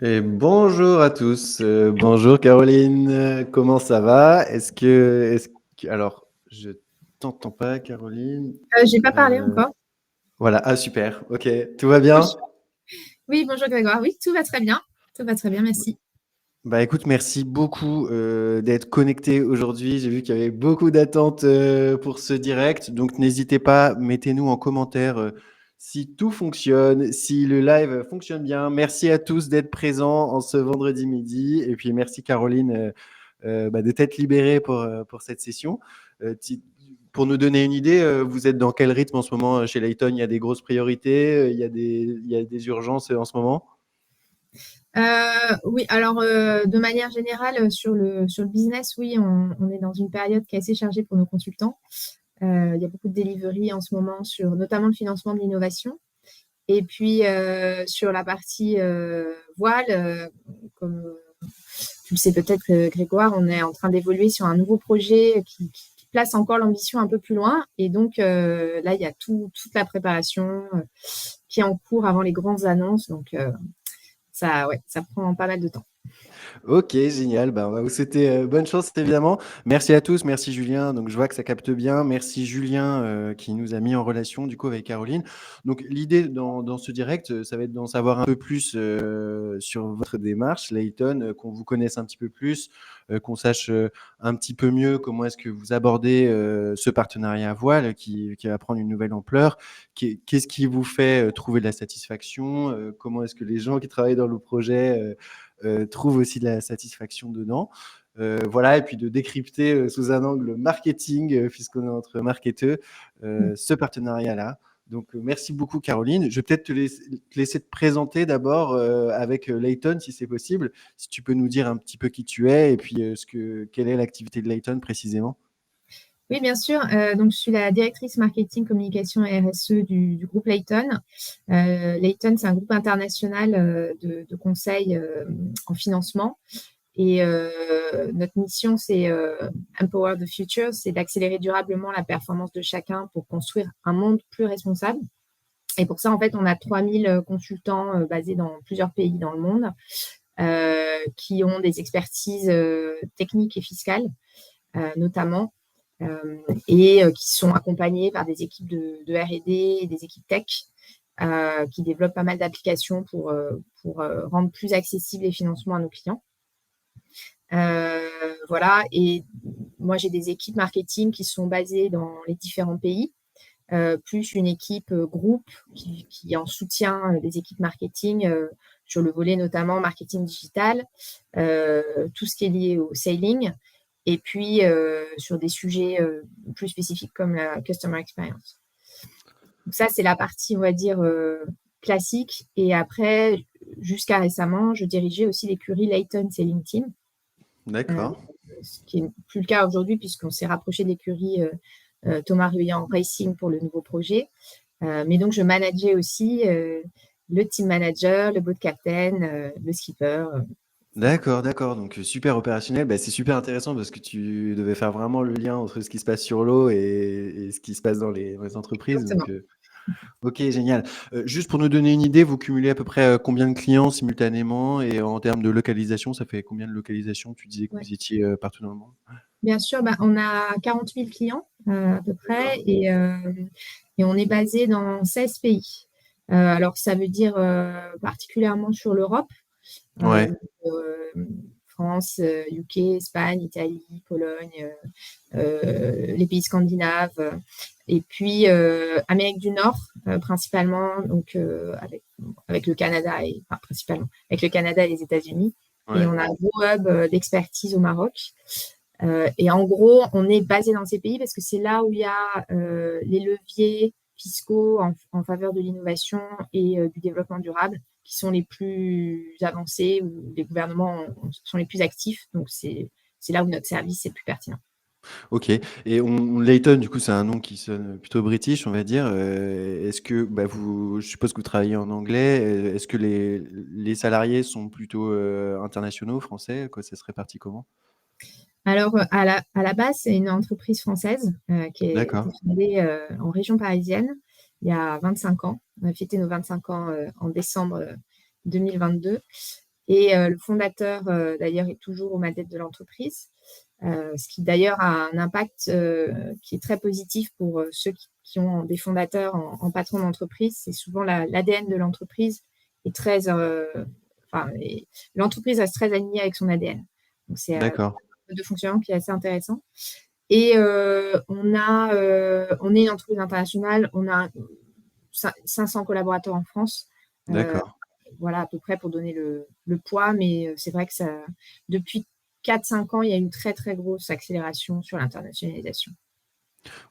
Et bonjour à tous. Bonjour Caroline. Comment ça va? Alors, je t'entends pas, Caroline. J'ai pas parlé Euh, encore. voilà. Ah, super. Ok. Tout va bien? Bonjour. Oui, bonjour Grégoire. Oui, tout va très bien. Tout va très bien, merci. Bah écoute, merci beaucoup d'être connecté aujourd'hui. J'ai vu qu'il y avait beaucoup d'attentes pour ce direct. Donc n'hésitez pas, mettez-nous en commentaire si tout fonctionne, si le live fonctionne bien. Merci à tous d'être présents en ce vendredi midi. Et puis merci Caroline de t'être libérée pour cette session. Pour nous donner une idée, vous êtes dans quel rythme en ce moment chez Layton? Il y a des grosses priorités, il y a des urgences en ce moment? Oui, alors de manière générale, sur le business, oui, on est dans une période qui est assez chargée pour nos consultants. Il y a beaucoup de delivery en ce moment sur notamment le financement de l'innovation. Et puis sur la partie voile, comme tu le sais peut-être, Grégoire, on est en train d'évoluer sur un nouveau projet qui place encore l'ambition un peu plus loin. Et donc là, il y a toute la préparation qui est en cours avant les grandes annonces. Donc ça, ouais, ça prend pas mal de temps. Ok, génial. Ben, on va vous souhaiter bonne chance, évidemment. Merci à tous. Merci Julien. Donc, je vois que ça capte bien. Merci Julien qui nous a mis en relation du coup avec Caroline. Donc, l'idée dans ce direct, ça va être d'en savoir un peu plus sur votre démarche, Layton, qu'on vous connaisse un petit peu plus, qu'on sache un petit peu mieux comment est-ce que vous abordez ce partenariat à voile qui va prendre une nouvelle ampleur. Qu'est-ce qui vous fait trouver de la satisfaction? Comment est-ce que les gens qui travaillent dans le projet trouve aussi de la satisfaction dedans. Voilà, et puis de décrypter sous un angle marketing, puisqu'on est entre marketeurs, ce partenariat-là. Donc, merci beaucoup, Caroline. Je vais peut-être te laisser te présenter d'abord avec Layton, si c'est possible. Si tu peux nous dire un petit peu qui tu es et puis quelle est l'activité de Layton précisément. Oui, bien sûr. Donc, je suis la directrice marketing, communication et RSE du groupe Layton. Layton, c'est un groupe international de conseil en financement. Et notre mission, c'est Empower the Future, c'est d'accélérer durablement la performance de chacun pour construire un monde plus responsable. Et pour ça, en fait, on a 3000 consultants basés dans plusieurs pays dans le monde qui ont des expertises techniques et fiscales, notamment, et qui sont accompagnés par des équipes de R&D et des équipes tech qui développent pas mal d'applications pour rendre plus accessibles les financements à nos clients. Voilà, et moi j'ai des équipes marketing qui sont basées dans les différents pays, plus une équipe groupe qui en soutient des équipes marketing sur le volet notamment marketing digital, tout ce qui est lié au sailing, et puis sur des sujets plus spécifiques comme la customer experience. Donc ça, c'est la partie, on va dire, classique. Et après, jusqu'à récemment, je dirigeais aussi l'écurie Layton Sailing Team, euh, D'accord. ce qui n'est plus le cas aujourd'hui puisqu'on s'est rapproché de l'écurie Thomas Ruyant Racing pour le nouveau projet. Mais donc, je manageais aussi le team manager, le boat captain, le skipper. D'accord, d'accord. Donc, super opérationnel. Bah, c'est super intéressant parce que tu devais faire vraiment le lien entre ce qui se passe sur l'eau et ce qui se passe dans les entreprises. Donc, Exactement. ok, génial. Juste pour nous donner une idée, vous cumulez à peu près combien de clients simultanément et en termes de localisation, ça fait combien de localisations? Tu disais que Ouais. vous étiez partout dans le monde. Bien sûr, bah, on a 40 000 clients à peu près D'accord. et on est basé dans 16 pays. Alors, ça veut dire particulièrement sur l'Europe, euh, Ouais, euh, France, UK, Espagne, Italie, Pologne, les pays scandinaves, et puis Amérique du Nord principalement, donc avec le Canada et enfin, principalement avec le Canada et les États-Unis. Et ouais. on a un gros hub d'expertise au Maroc. Et en gros, on est basé dans ces pays parce que c'est là où il y a les leviers fiscaux en faveur de l'innovation et du développement durable qui sont les plus avancés, où les gouvernements sont les plus actifs. Donc, c'est là où notre service est plus pertinent. Ok. Et Layton, du coup, c'est un nom qui sonne plutôt british, on va dire. Est-ce que bah, je suppose que vous travaillez en anglais. Est-ce que les salariés sont plutôt internationaux, français? Quoi, ça se répartit comment? Alors, à la base, c'est une entreprise française qui a été D'accord. fondée en région parisienne il y a 25 ans. On a fêté nos 25 ans en décembre 2022. Et le fondateur, d'ailleurs, est toujours aux manettes de l'entreprise, ce qui d'ailleurs a un impact qui est très positif pour ceux qui ont des fondateurs en patron d'entreprise. C'est souvent l'ADN de l'entreprise est très, enfin, l'entreprise reste très alignée avec son ADN. Donc c'est un D'accord, mode de fonctionnement qui est assez intéressant. Et on est une entreprise internationale, on a 500 collaborateurs en France. Euh, d'accord. voilà, à peu près pour donner le poids, mais c'est vrai que depuis 4-5 ans, il y a une très, très grosse accélération sur l'internationalisation.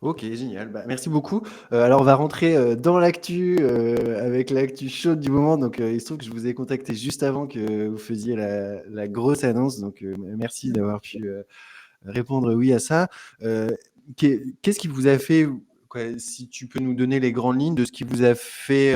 Ok, génial. Bah, merci beaucoup. Alors, on va rentrer dans l'actu avec l'actu chaude du moment. Donc, il se trouve que je vous ai contacté juste avant que vous faisiez la grosse annonce. Donc, merci d'avoir pu répondre oui à ça. Euh, Qu'est-ce qui vous a fait, quoi, si tu peux nous donner les grandes lignes de ce qui vous a fait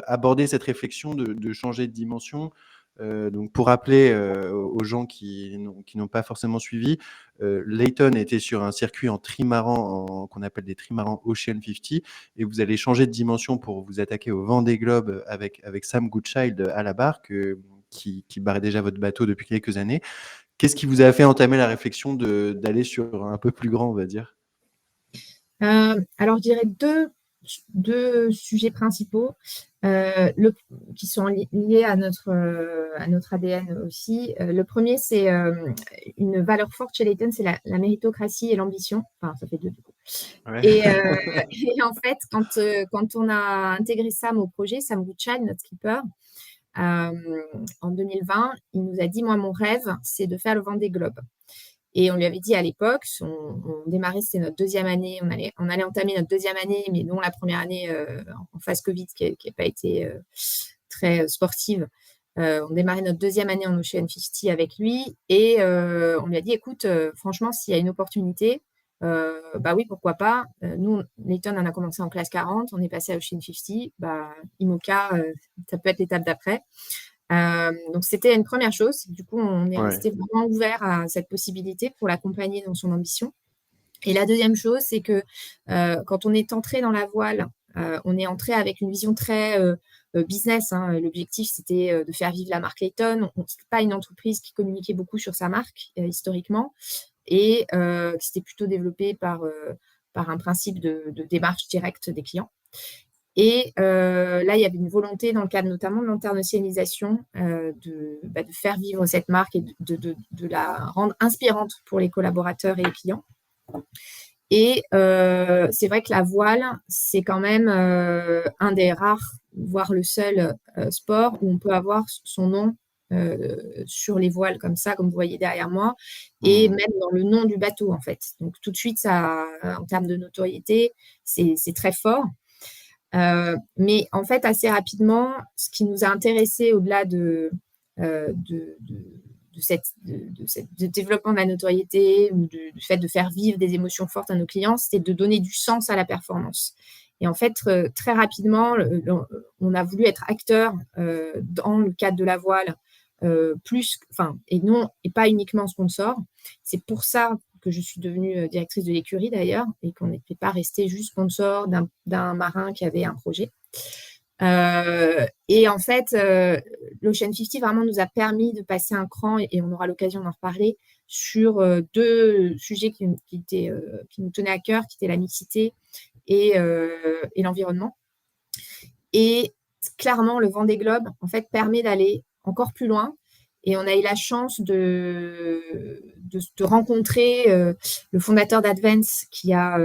aborder cette réflexion de changer de dimension. Donc pour rappeler aux gens qui n'ont pas forcément suivi, Layton était sur un circuit en trimaran qu'on appelle des trimarans Ocean 50 et vous allez changer de dimension pour vous attaquer au Vendée Globe avec Sam Goodchild à la barre qui barrait déjà votre bateau depuis quelques années. Qu'est-ce qui vous a fait entamer la réflexion d'aller sur un peu plus grand, on va dire? Alors, je dirais deux sujets principaux qui sont liés à notre ADN aussi. Le premier, c'est une valeur forte chez Layton, c'est la méritocratie et l'ambition. Enfin, ça fait deux du coup. Ouais. Et, et en fait, quand on a intégré Sam au projet, Sam Goodchild, notre skipper, en 2020, il nous a dit, moi, mon rêve, c'est de faire le Vendée Globe. Et on lui avait dit à l'époque, on démarrait, c'était notre deuxième année, on allait entamer notre deuxième année, mais non la première année en phase Covid qui n'a pas été très sportive. On démarrait notre deuxième année en Ocean 50 avec lui et on lui a dit, écoute, franchement, s'il y a une opportunité, bah oui, pourquoi pas. Nous, Layton, on a commencé en classe 40, on est passé à Ocean 50, bah, IMOCA, ça peut être l'étape d'après. Donc, c'était une première chose. Du coup, on est Ouais. resté vraiment ouvert à cette possibilité pour l'accompagner dans son ambition. Et la deuxième chose, c'est que quand on est entré dans la voile, on est entré avec une vision très business, hein. L'objectif, c'était de faire vivre la marque Layton. C'était pas une entreprise qui communiquait beaucoup sur sa marque historiquement et qui s'était plutôt développée par un principe de démarche directe des clients. Et là, il y avait une volonté, dans le cadre notamment de l'internationalisation, de faire vivre cette marque et de la rendre inspirante pour les collaborateurs et les clients. Et c'est vrai que la voile, c'est quand même un des rares, voire le seul sport où on peut avoir son nom sur les voiles comme ça, comme vous voyez derrière moi, et Mmh. même dans le nom du bateau, en fait. Donc tout de suite, ça, en termes de notoriété, c'est très fort. Mais en fait, assez rapidement, ce qui nous a intéressé au-delà de développement de la notoriété ou du fait de faire vivre des émotions fortes à nos clients, c'était de donner du sens à la performance. Et en fait, très rapidement, on a voulu être acteur dans le cadre de la voile, et pas uniquement sponsor. C'est pour ça que je suis devenue directrice de l'écurie d'ailleurs, et qu'on n'était pas resté juste sponsor d'un marin qui avait un projet. Et en fait, l'Ocean 50 vraiment nous a permis de passer un cran, et on aura l'occasion d'en reparler, sur deux sujets qui nous tenaient à cœur, qui étaient la mixité et l'environnement. Et clairement, le Vendée Globe, en fait, permet d'aller encore plus loin. Et on a eu la chance de rencontrer le fondateur d'Advance qui a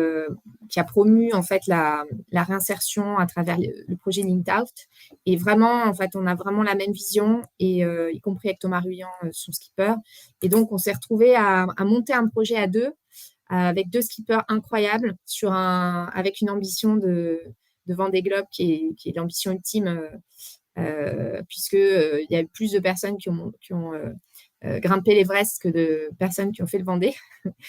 promu en fait la réinsertion à travers le projet Linked Out. Et vraiment, en fait, on a vraiment la même vision, et y compris avec Thomas Ruyant, son skipper. Et donc, on s'est retrouvés à monter un projet à deux, avec deux skippers incroyables, avec une ambition de Vendée Globe qui est l'ambition ultime, puisque il y a eu plus de personnes qui ont grimpé l'Everest que de personnes qui ont fait le Vendée.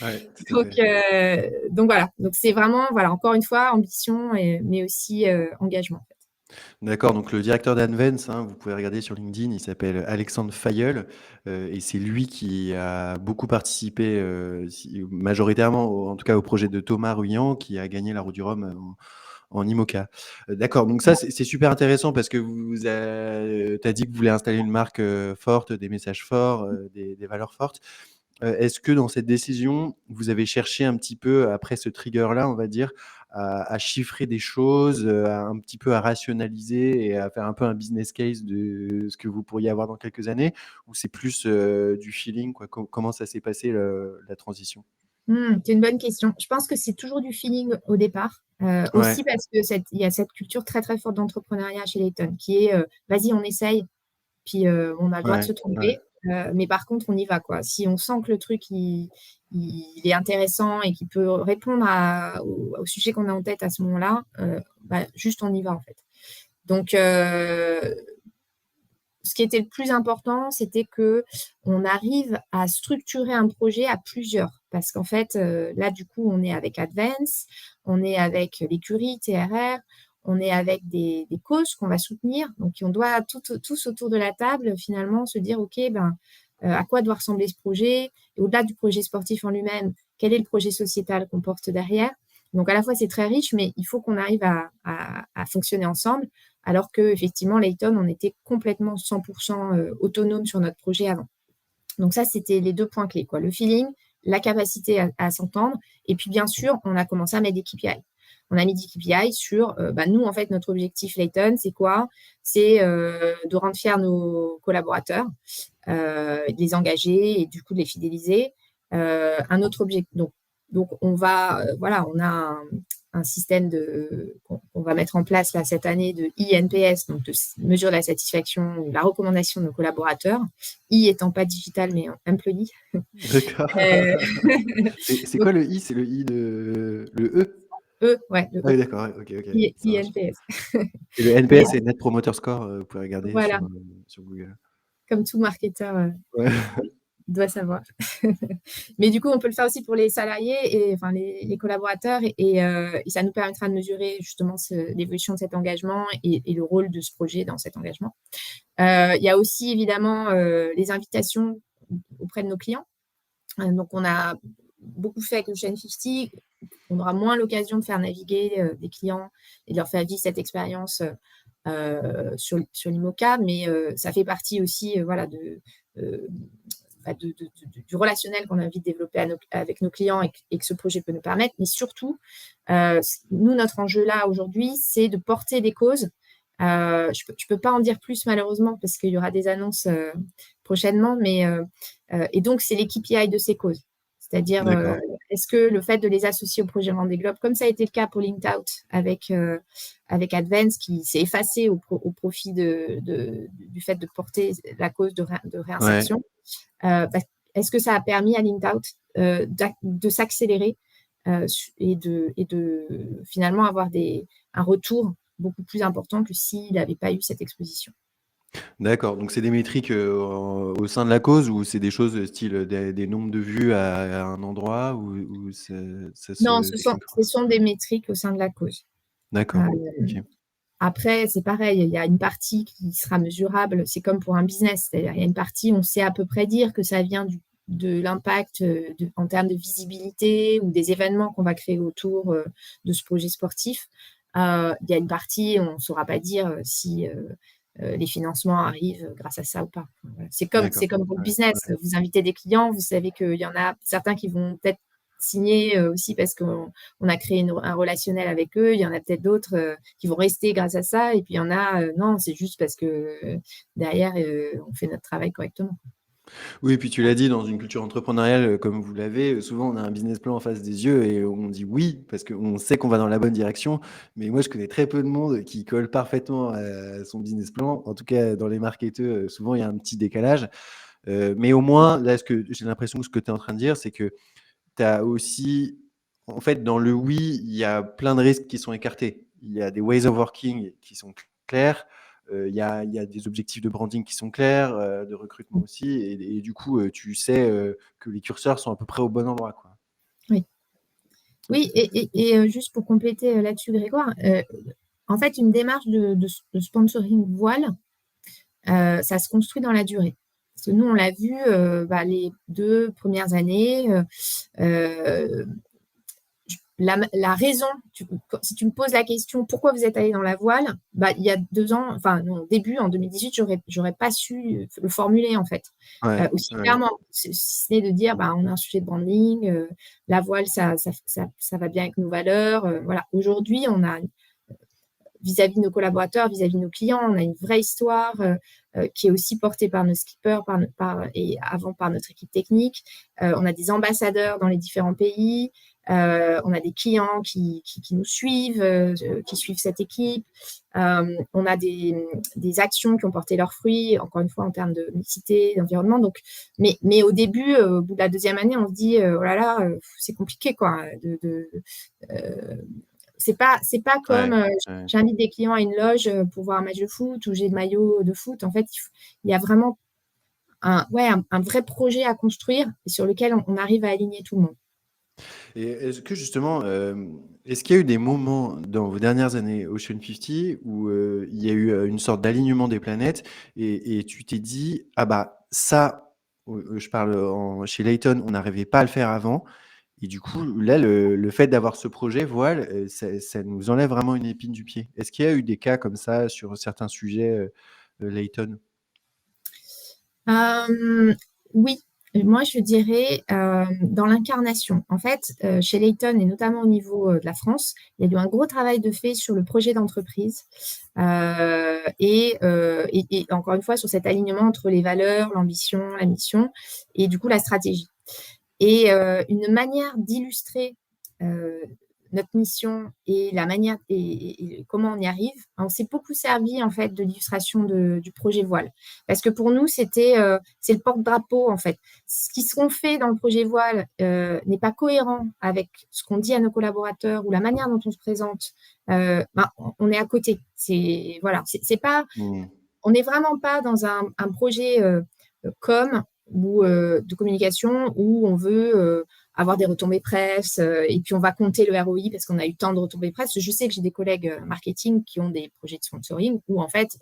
Ouais, tout à Donc, fait. voilà. Donc c'est vraiment, voilà, encore une fois, ambition, mais aussi engagement. D'accord, donc le directeur d'Advance, hein, vous pouvez regarder sur LinkedIn, il s'appelle Alexandre Fayeul, et c'est lui qui a beaucoup participé, majoritairement, en tout cas au projet de Thomas Ruyant, qui a gagné la Roue du Rhum en IMOCA. D'accord, donc ça, c'est super intéressant parce que tu as dit que vous voulez installer une marque forte, des messages forts, des valeurs fortes. Est-ce que dans cette décision, vous avez cherché un petit peu, après ce trigger-là, on va dire, à chiffrer des choses, un petit peu à rationaliser et à faire un peu un business case de ce que vous pourriez avoir dans quelques années? Ou c'est plus du feeling, quoi? Comment ça s'est passé, la transition? C'est une bonne question. Je pense que c'est toujours du feeling au départ, Ouais, aussi parce que il y a cette culture très, très forte d'entrepreneuriat chez Layton qui est, «Vas-y, on essaye, puis on a le droit de ouais, se ouais. tromper, mais par contre, on y va, quoi». Si on sent que le truc, il est intéressant et qu'il peut répondre au sujet qu'on a en tête à ce moment-là, bah, juste on y va, en fait. Donc ce qui était le plus important, c'était qu'on arrive à structurer un projet à plusieurs. Parce qu'en fait, là, du coup, on est avec Advance, on est avec l'écurie TRR, on est avec des causes qu'on va soutenir. Donc, on doit tous autour de la table, finalement, se dire, OK, ben, à quoi doit ressembler ce projet? Et au-delà du projet sportif en lui-même, quel est le projet sociétal qu'on porte derrière? Donc, à la fois, c'est très riche, mais il faut qu'on arrive à fonctionner ensemble. Alors qu'effectivement, Layton, on était complètement 100% autonome sur notre projet avant. Donc ça, c'était les 2 points clés, quoi. Le feeling, la capacité à s'entendre et puis bien sûr, on a commencé à mettre des KPI. On a mis des KPI sur, bah, nous, en fait, notre objectif Layton, c'est quoi? C'est, de rendre fiers nos collaborateurs, de les engager et du coup de les fidéliser. Un autre objectif, donc on va, voilà, on a un système qu'on va mettre en place là cette année de INPS, donc de mesure de la satisfaction, la recommandation de nos collaborateurs. I étant pas digital, mais employee. D'accord. Euh, C'est donc quoi le I? C'est le I de le E? Ouais, le Ah E, oui, d'accord, ouais, OK, OK, ça marche. INPS. Et le Mais NPS, c'est Net Promoter Score, vous pouvez regarder voilà, sur Google. comme tout marketeur Ouais. doit savoir. Mais du coup, on peut le faire aussi pour les salariés et enfin les collaborateurs et ça nous permettra de mesurer justement l'évolution de cet engagement et le rôle de ce projet dans cet engagement. Il y a aussi évidemment les invitations auprès de nos clients. Donc, on a beaucoup fait avec Ocean 50. On aura moins l'occasion de faire naviguer des clients et de leur faire vivre cette expérience sur l'IMOCA, mais ça fait partie aussi voilà, euh, du relationnel qu'on a envie de développer avec nos clients et que ce projet peut nous permettre. Mais surtout, nous, notre enjeu là aujourd'hui, c'est de porter des causes. Je ne peux pas en dire plus malheureusement parce qu'il y aura des annonces prochainement, mais et donc c'est les KPI de ces causes. C'est-à-dire, D'accord. est-ce que le fait de les associer au projet Vendée Globe, comme ça a été le cas pour LinkedOut avec Advance, qui s'est effacé au profit du fait de porter la cause de Ouais. réinsertion, bah, est-ce que ça a permis à LinkedOut de s'accélérer et de finalement avoir un retour beaucoup plus important que s'il n'avait pas eu cette exposition. D'accord, donc c'est des métriques, au sein de la cause ou c'est des choses, style, des nombres de vues à un endroit où ça Non, se décline comment? ce sont des métriques au sein de la cause. Euh, D'accord, OK. Après, c'est pareil, il y a une partie qui sera mesurable, c'est comme pour un business, c'est-à-dire il y a une partie, on sait à peu près dire que ça vient de l'impact en termes de visibilité ou des événements qu'on va créer autour de ce projet sportif. Il y a une partie, on ne saura pas dire si les financements arrivent grâce à ça ou pas. Voilà. C'est D'accord. comme pour le Ouais, business. ouais. Vous invitez des clients, vous savez qu'il y en a certains qui vont peut-être signer aussi parce qu'on a créé un relationnel avec eux. Il y en a peut-être d'autres qui vont rester grâce à ça. Et puis il y en a, non, c'est juste parce que derrière, on fait notre travail correctement. Oui, et puis tu l'as dit, dans une culture entrepreneuriale, comme vous l'avez, souvent on a un business plan en face des yeux et on dit «oui» parce qu'on sait qu'on va dans la bonne direction. Mais moi, je connais très peu de monde qui colle parfaitement à son business plan. En tout cas, dans les marketeurs, souvent il y a un petit décalage. Mais au moins, là, ce que j'ai l'impression que ce que tu es en train de dire, c'est que tu as aussi en fait, dans le «oui», il y a plein de risques qui sont écartés. Il y a des ways of working qui sont clairs, il y a des objectifs de branding qui sont clairs, de recrutement aussi et du coup, tu sais, que les curseurs sont à peu près au bon endroit, quoi. Oui, oui juste pour compléter là-dessus, Grégoire, en fait, une démarche de sponsoring voile, ça se construit dans la durée. Parce que nous, on l'a vu bah, les 2 premières années. la raison, si tu me poses la question pourquoi vous êtes allé dans la voile, bah, il y a 2 ans, enfin non, au début en 2018, j'aurais pas su le formuler en fait. Ouais, Aussi ouais. clairement, si ce n'est de dire bah, on a un sujet de branding, la voile ça va bien avec nos valeurs. Voilà. Aujourd'hui, on a vis-à-vis de nos collaborateurs, vis-à-vis de nos clients, on a une vraie histoire qui est aussi portée par nos skippers et avant par notre équipe technique. On a des ambassadeurs dans les différents pays. On a des clients qui nous suivent, qui suivent cette équipe. On a des actions qui ont porté leurs fruits, encore une fois en termes de mixité, d'environnement. Donc, mais au début, au bout de la 2e année, on se dit oh là là, c'est compliqué quoi. Euh, c'est pas comme Ouais, ouais. j'invite des clients à une loge pour voir un match de foot ou j'ai le maillot de foot. En fait, il y a vraiment un vrai projet à construire et sur lequel on arrive à aligner tout le monde. Et est-ce que justement, est-ce qu'il y a eu des moments dans vos dernières années Ocean 50 où, il y a eu, une sorte d'alignement des planètes et tu t'es dit: «Ah bah ça», je parle, chez Layton, on n'arrivait pas à le faire avant et du coup, là, le fait d'avoir ce projet voile, ça nous enlève vraiment une épine du pied. Est-ce qu'il y a eu des cas comme ça sur certains sujets, Layton? Oui, moi je dirais, dans l'incarnation. En fait, chez Layton et notamment au niveau, de la France, il y a eu un gros travail de fait sur le projet d'entreprise, et encore une fois sur cet alignement entre les valeurs, l'ambition, la mission et du coup la stratégie. Et une manière d'illustrer, heu, notre mission et la manière et comment on y arrive, on s'est beaucoup servi en fait de l'illustration du projet voile. Parce que pour nous, c'est le porte-drapeau en fait. Ce qui seront fait dans le projet voile, n'est pas cohérent avec ce qu'on dit à nos collaborateurs ou la manière dont on se présente, ben, on est à côté. C'est voilà, c'est pas Mmh. on n'est vraiment pas dans un projet com ou de communication où on veut avoir des retombées presse et puis on va compter le ROI parce qu'on a eu tant de retombées presse. Je sais que j'ai des collègues marketing qui ont des projets de sponsoring où en fait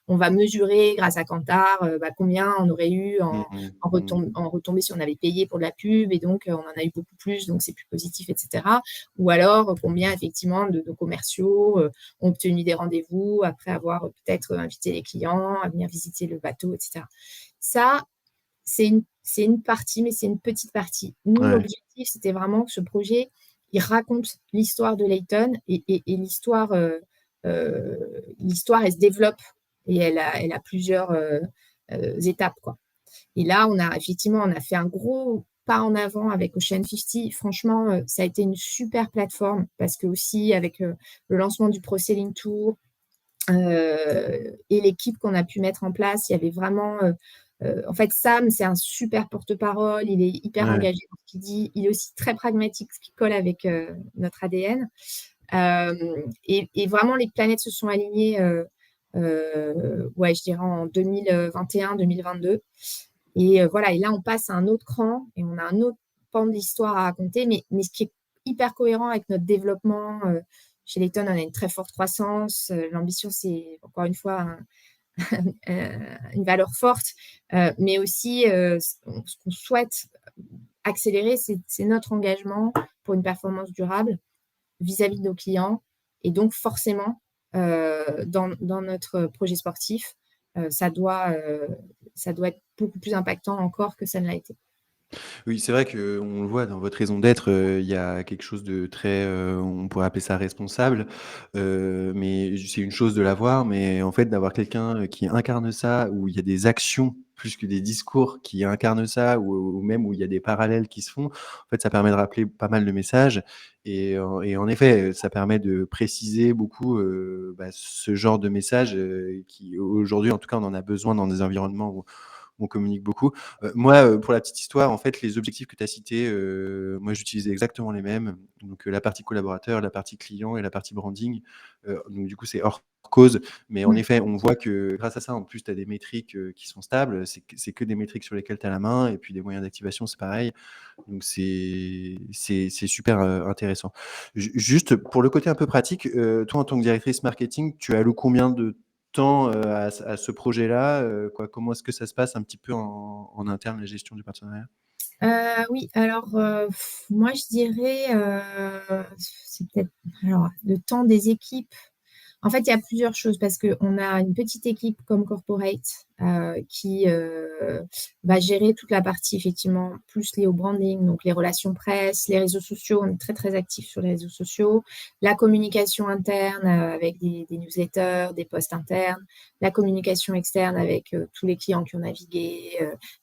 on va mesurer grâce à Kantar bah, combien on aurait eu Mmh mh. Mmh. en retombées si on avait payé pour de la pub et donc on en a eu beaucoup plus donc c'est plus positif, etc. Ou alors combien effectivement de commerciaux ont obtenu des rendez-vous après avoir peut-être invité les clients à venir visiter le bateau, etc. Ça, c'est une partie, mais c'est une petite partie. Nous, Ouais. l'objectif, c'était vraiment que ce projet, il raconte l'histoire de Layton et l'histoire, elle se développe et elle a plusieurs étapes, quoi. Et là, on a fait un gros pas en avant avec Ocean 50. Franchement, ça a été une super plateforme parce que aussi avec le lancement du Pro Sailing Tour, et l'équipe qu'on a pu mettre en place, il y avait vraiment, en fait, Sam, c'est un super porte-parole, il est hyper Ouais. engagé dans ce qu'il dit, il est aussi très pragmatique, ce qui colle avec, notre ADN. Et vraiment les planètes se sont alignées, ouais, je dirais en 2021-2022 et voilà et là, on passe à un autre cran et on a un autre pan de l'histoire à raconter mais ce qui est hyper cohérent avec notre développement, chez Layton, on a une très forte croissance, l'ambition, c'est encore une fois une valeur forte, mais aussi, ce qu'on souhaite accélérer, c'est notre engagement pour une performance durable vis-à-vis de nos clients et donc forcément, dans notre projet sportif, ça doit être beaucoup plus impactant encore que ça ne l'a été. Oui, c'est vrai qu'on le voit dans votre raison d'être, il y a quelque chose de très, on pourrait appeler ça responsable, mais c'est une chose de l'avoir, mais en fait, d'avoir quelqu'un, qui incarne ça, où il y a des actions plus que des discours qui incarnent ça, ou même où il y a des parallèles qui se font, en fait, ça permet de rappeler pas mal de messages et en effet, ça permet de préciser beaucoup, bah, ce genre de message, qui aujourd'hui, en tout cas, on en a besoin dans des environnements où on communique beaucoup. Moi, pour la petite histoire, en fait, les objectifs que tu as cités, moi, j'utilisais exactement les mêmes. Donc, la partie collaborateur, la partie client et la partie branding. Donc du coup, c'est hors cause. Mais en Mmh. effet, on voit que grâce à ça, en plus, tu as des métriques, qui sont stables. C'est que des métriques sur lesquelles tu as la main et puis des moyens d'activation, c'est pareil. Donc c'est super, intéressant. Juste pour le côté un peu pratique, toi, en tant que directrice marketing, tu alloues combien de temps à ce projet-là, quoi. Comment est-ce que ça se passe un petit peu en interne, la gestion du partenariat? Oui, alors, moi je dirais, c'est peut-être alors le temps des équipes. En fait, il y a plusieurs choses parce qu'on a une petite équipe comme corporate qui va gérer toute la partie effectivement plus liée au branding, donc les relations presse, les réseaux sociaux. On est très très actifs sur les réseaux sociaux, la communication interne avec des newsletters, des posts internes, la communication externe avec tous les clients qui ont navigué,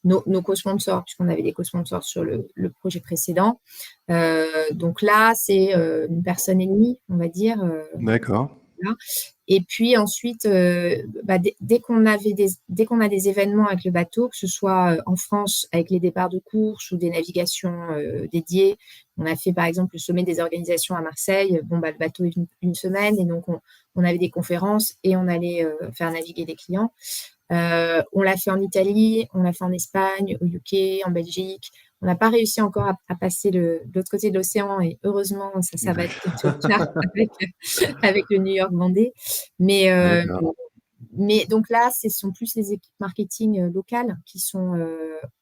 nos co-sponsors puisqu'on avait des co-sponsors sur le projet précédent. Donc là, c'est une personne et demie, on va dire. D'accord. Voilà. Et puis ensuite, dès qu'on a des événements avec le bateau, que ce soit en France avec les départs de course ou des navigations dédiées, on a fait par exemple le sommet des organisations à Marseille. Bon, le bateau est venu une semaine et donc on avait des conférences et on allait faire naviguer des clients. On l'a fait en Italie, on l'a fait en Espagne, au UK, en Belgique. On n'a pas réussi encore à passer de l'autre côté de l'océan et heureusement, ça va être bientôt le cas avec le New York Vendée. Mais, D'accord. mais donc là, ce sont plus les équipes marketing locales qui sont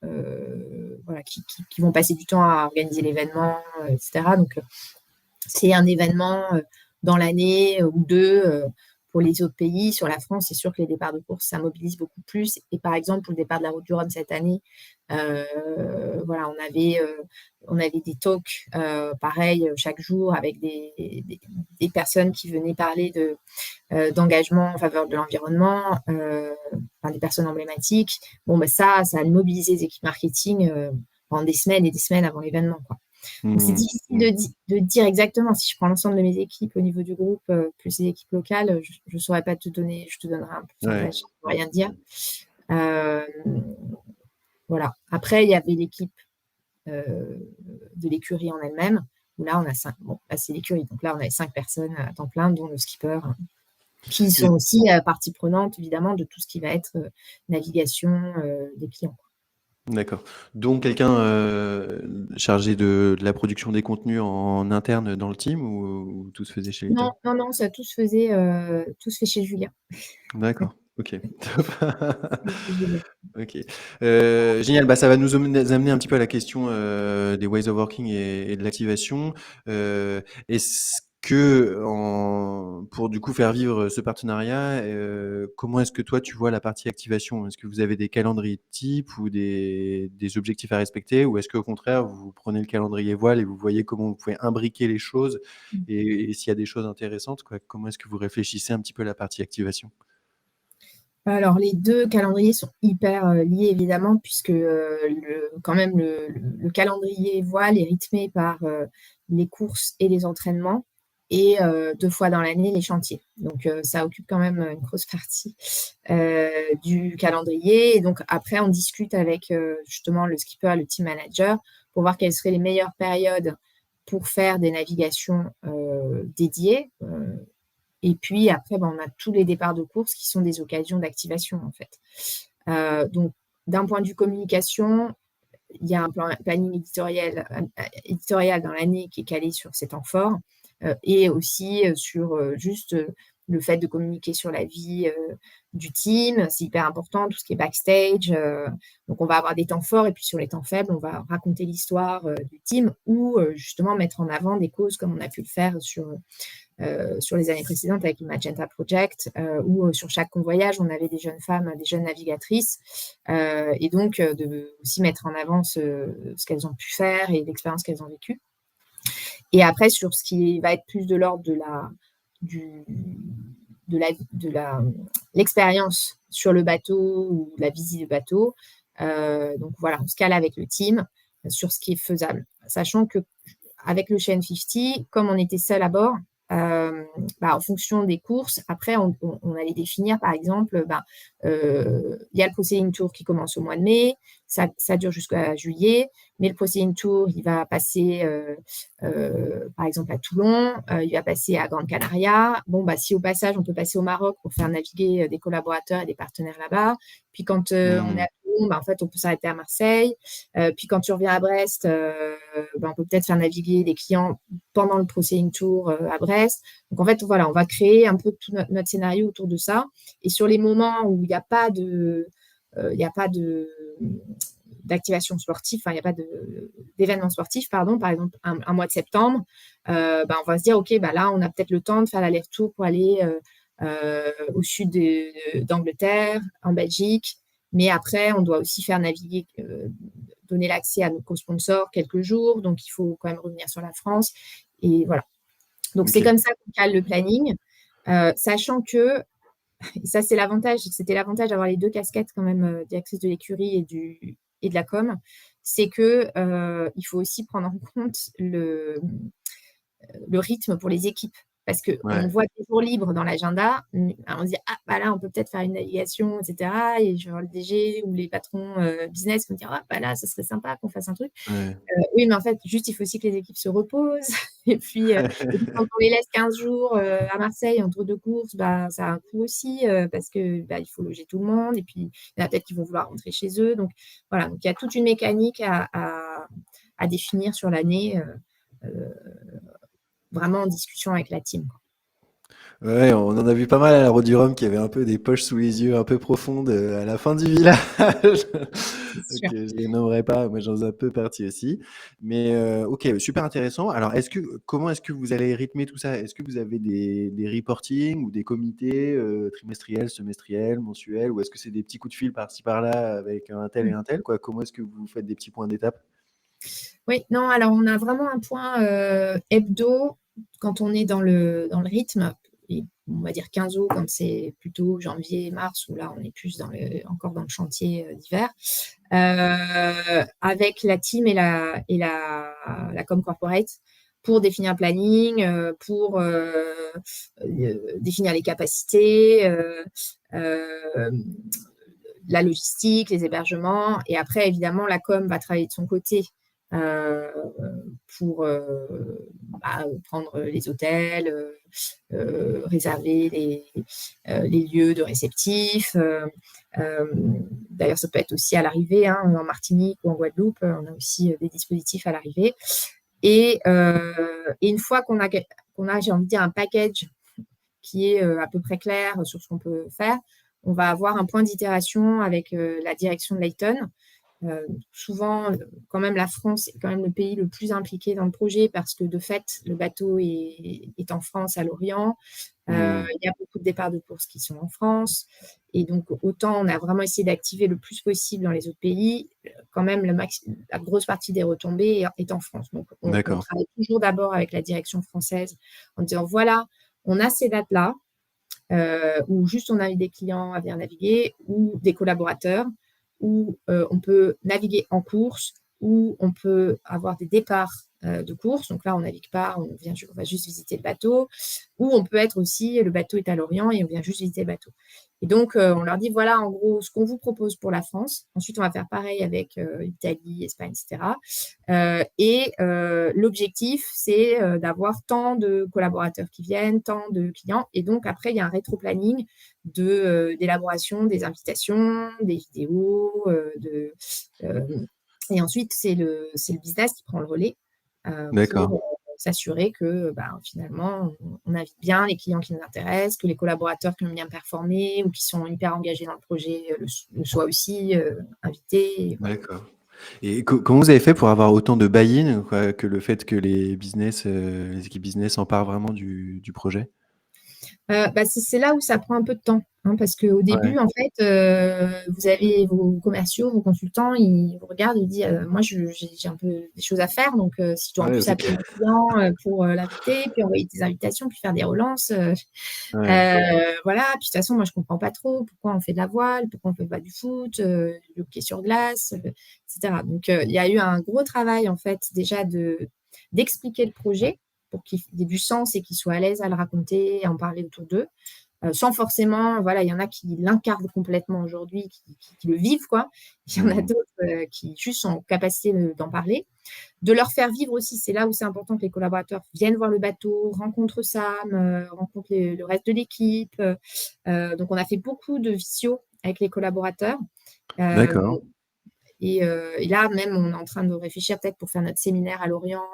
voilà, qui vont passer du temps à organiser l'événement, etc. Donc c'est un événement dans l'année ou deux. Pour les autres pays, sur la France, c'est sûr que les départs de course, ça mobilise beaucoup plus. Et par exemple, pour le départ de la Route du Rhum cette année, voilà, on avait des talks, pareil, chaque jour avec des personnes qui venaient parler d'engagement en faveur de l'environnement, enfin, des personnes emblématiques. Bon, ça a mobilisé les équipes marketing pendant des semaines et des semaines avant l'événement, quoi. Donc, c'est Mmh. difficile de dire exactement. Si je prends l'ensemble de mes équipes au niveau du groupe, plus les équipes locales, je ne saurais pas te donner, je te donnerai un Ouais. pourcentage, je ne peux rien dire. Euh, voilà. Après, il y avait l'équipe de l'écurie en elle-même, où là, on a 5. Bon, là, c'est l'écurie. Donc là, on avait 5 personnes à temps plein, dont le skipper, qui sont Et aussi partie prenante, évidemment, de tout ce qui va être navigation des clients. d'accord. Donc quelqu'un, chargé de la production des contenus en interne dans le team ou tout se faisait chez Non, Layton? non, non, ça tout se fait chez Julien. D'accord, OK. Tout se fait chez Julien. OK. Génial, ça va nous amener un petit peu à la question, des ways of working et de l'activation. Est-ce que pour du coup faire vivre ce partenariat, comment est-ce que toi tu vois la partie activation? Est-ce que vous avez des calendriers types ou des objectifs à respecter? Ou est-ce qu'au contraire, vous prenez le calendrier voile et vous voyez comment vous pouvez imbriquer les choses et s'il y a des choses intéressantes, quoi, comment est-ce que vous réfléchissez un petit peu à la partie activation? Alors, les 2 calendriers sont hyper liés évidemment, puisque quand même le calendrier voile est rythmé par les courses et les entraînements et 2 fois dans l'année, les chantiers. Donc, ça occupe quand même une grosse partie du calendrier. Et donc, après, on discute avec justement le skipper, le team manager, pour voir quelles seraient les meilleures périodes pour faire des navigations dédiées. Et puis après, on a tous les départs de course qui sont des occasions d'activation, en fait. Donc, d'un point de vue communication, il y a un planning éditorial dans l'année qui est calé sur ces temps forts et aussi sur juste le fait de communiquer sur la vie du team. C'est hyper important, tout ce qui est backstage. Donc, on va avoir des temps forts et puis sur les temps faibles, on va raconter l'histoire du team ou justement mettre en avant des causes comme on a pu le faire sur les années précédentes avec le Magenta Project, où sur chaque convoyage, on avait des jeunes femmes, des jeunes navigatrices, et donc de aussi mettre en avant ce qu'elles ont pu faire et l'expérience qu'elles ont vécue. Et après, sur ce qui va être plus de l'ordre du, de l'expérience sur le bateau ou la visite du bateau, donc voilà, on se cale avec le team sur ce qui est faisable, sachant que avec le Chêne 50, comme on était seul à bord, en fonction des courses, après, on allait définir, par exemple, il y a le Pro Sailing Tour qui commence au mois de mai, ça dure jusqu'à juillet, mais le Pro Sailing Tour, il va passer, par exemple, à Toulon, il va passer à Grande Canaria. Bon, si au passage, on peut passer au Maroc pour faire naviguer des collaborateurs et des partenaires là-bas. Puis quand on est à Toulon, bon, en fait, on peut s'arrêter à Marseille. Puis quand tu reviens à Brest, on peut peut-être faire naviguer les clients pendant le Processing Tour à Brest. Donc, en fait, voilà, on va créer un peu tout notre scénario autour de ça. Et sur les moments où il n'y a pas d'activation sportive, il n'y a pas d'événement sportif, pardon, par exemple un mois de septembre, on va se dire, OK, là, on a peut-être le temps de faire l'aller-retour pour aller au sud d'Angleterre, en Belgique, mais après, on doit aussi faire naviguer, donner l'accès à nos co-sponsors quelques jours, donc il faut quand même revenir sur la France, et voilà. Donc, c'est comme ça qu'on cale le planning, sachant que, et ça, c'était l'avantage d'avoir les deux casquettes quand même, directrice de l'écurie et de la com, c'est que il faut aussi prendre en compte le rythme pour les équipes. Parce qu'on voit des jours libres dans l'agenda, on se dit, là, on peut peut-être faire une navigation, etc. Et je vais voir le DG ou les patrons business vont dire, là, ça serait sympa qu'on fasse un truc. Ouais. Oui, mais en fait, juste, il faut aussi que les équipes se reposent. Et puis quand on les laisse 15 jours à Marseille entre deux courses, ça a un coût aussi parce que il faut loger tout le monde. Et puis, il y en a peut-être qui vont vouloir rentrer chez eux. Donc, voilà. Donc, il y a toute une mécanique à définir sur l'année, vraiment en discussion avec la team, quoi. Ouais, on en a vu pas mal à la Route du Rhum qui avait un peu des poches sous les yeux un peu profondes à la fin du village. C'est Donc, sûr. je les nommerai pas, moi j'en ai un peu partie aussi. Mais ok, super intéressant. Alors, comment est-ce que vous allez rythmer tout ça? Est-ce que vous avez des reporting ou des comités trimestriels, semestriels, mensuels, ou est-ce que c'est des petits coups de fil par-ci par-là avec un tel et un tel, quoi? Comment est-ce que vous faites des petits points d'étape? Oui, non, alors on a vraiment un point hebdo quand on est dans le rythme, et on va dire quinzo quand c'est plutôt janvier, mars, où là on est plus encore dans le chantier d'hiver, avec la team et la com corporate pour définir un planning, pour définir les capacités, la logistique, les hébergements. Et après, évidemment, la com va travailler de son côté euh, pour prendre les hôtels, réserver les lieux de réceptifs. D'ailleurs, ça peut être aussi à l'arrivée, hein, en Martinique ou en Guadeloupe, on a aussi des dispositifs à l'arrivée. Et une fois qu'on a, j'ai envie de dire, un package qui est à peu près clair sur ce qu'on peut faire, on va avoir un point d'itération avec la direction de Layton. Souvent, quand même, la France est quand même le pays le plus impliqué dans le projet parce que de fait, le bateau est en France, à Lorient. Il y a beaucoup de départs de courses qui sont en France. Et donc, autant on a vraiment essayé d'activer le plus possible dans les autres pays, quand même, la grosse partie des retombées est en France. Donc, on D'accord. travaille toujours d'abord avec la direction française en disant, voilà, on a ces dates-là, où juste on a des clients à venir naviguer ou des collaborateurs, où on peut naviguer en course, où on peut avoir des départs de course. Donc là, on ne navigue pas, on va juste visiter le bateau. Ou on peut être aussi, le bateau est à Lorient et on vient juste visiter le bateau. Et donc, on leur dit, voilà, en gros, ce qu'on vous propose pour la France. Ensuite, on va faire pareil avec Italie, Espagne, etc. L'objectif, c'est d'avoir tant de collaborateurs qui viennent, tant de clients. Et donc, après, il y a un rétro-planning d'élaboration des invitations, des vidéos. Et ensuite, c'est le business qui prend le relais D'accord. pour s'assurer que finalement, on invite bien les clients qui nous intéressent, que les collaborateurs qui ont bien performé ou qui sont hyper engagés dans le projet le soient aussi invités. Et voilà. D'accord. Et comment vous avez fait pour avoir autant de buy-in, quoi, que le fait que les équipes business s'emparent vraiment du projet? C'est là où ça prend un peu de temps, hein, parce qu'au Ouais. début, en fait, vous avez vos commerciaux, vos consultants, ils vous regardent, ils disent, moi, j'ai un peu des choses à faire, donc si je dois en Ouais, plus c'est appeler clair. mon client pour l'inviter, puis envoyer des invitations, puis faire des relances, Ouais. voilà. Puis de toute façon, moi, je comprends pas trop pourquoi on fait de la voile, pourquoi on fait pas du foot, du hockey sur glace, etc. Donc, il y a eu un gros travail, en fait, déjà d'expliquer le projet pour qu'il ait du sens et qu'ils soient à l'aise à le raconter, à en parler autour d'eux, sans forcément, voilà, il y en a qui l'incarnent complètement aujourd'hui, qui le vivent, quoi. Il y en a Mmh. d'autres qui juste sont en capacité d'en parler. De leur faire vivre aussi, c'est là où c'est important que les collaborateurs viennent voir le bateau, rencontrent Sam, rencontrent le reste de l'équipe. Donc, on a fait beaucoup de visio avec les collaborateurs D'accord. Et là, même, on est en train de réfléchir peut-être pour faire notre séminaire à Lorient,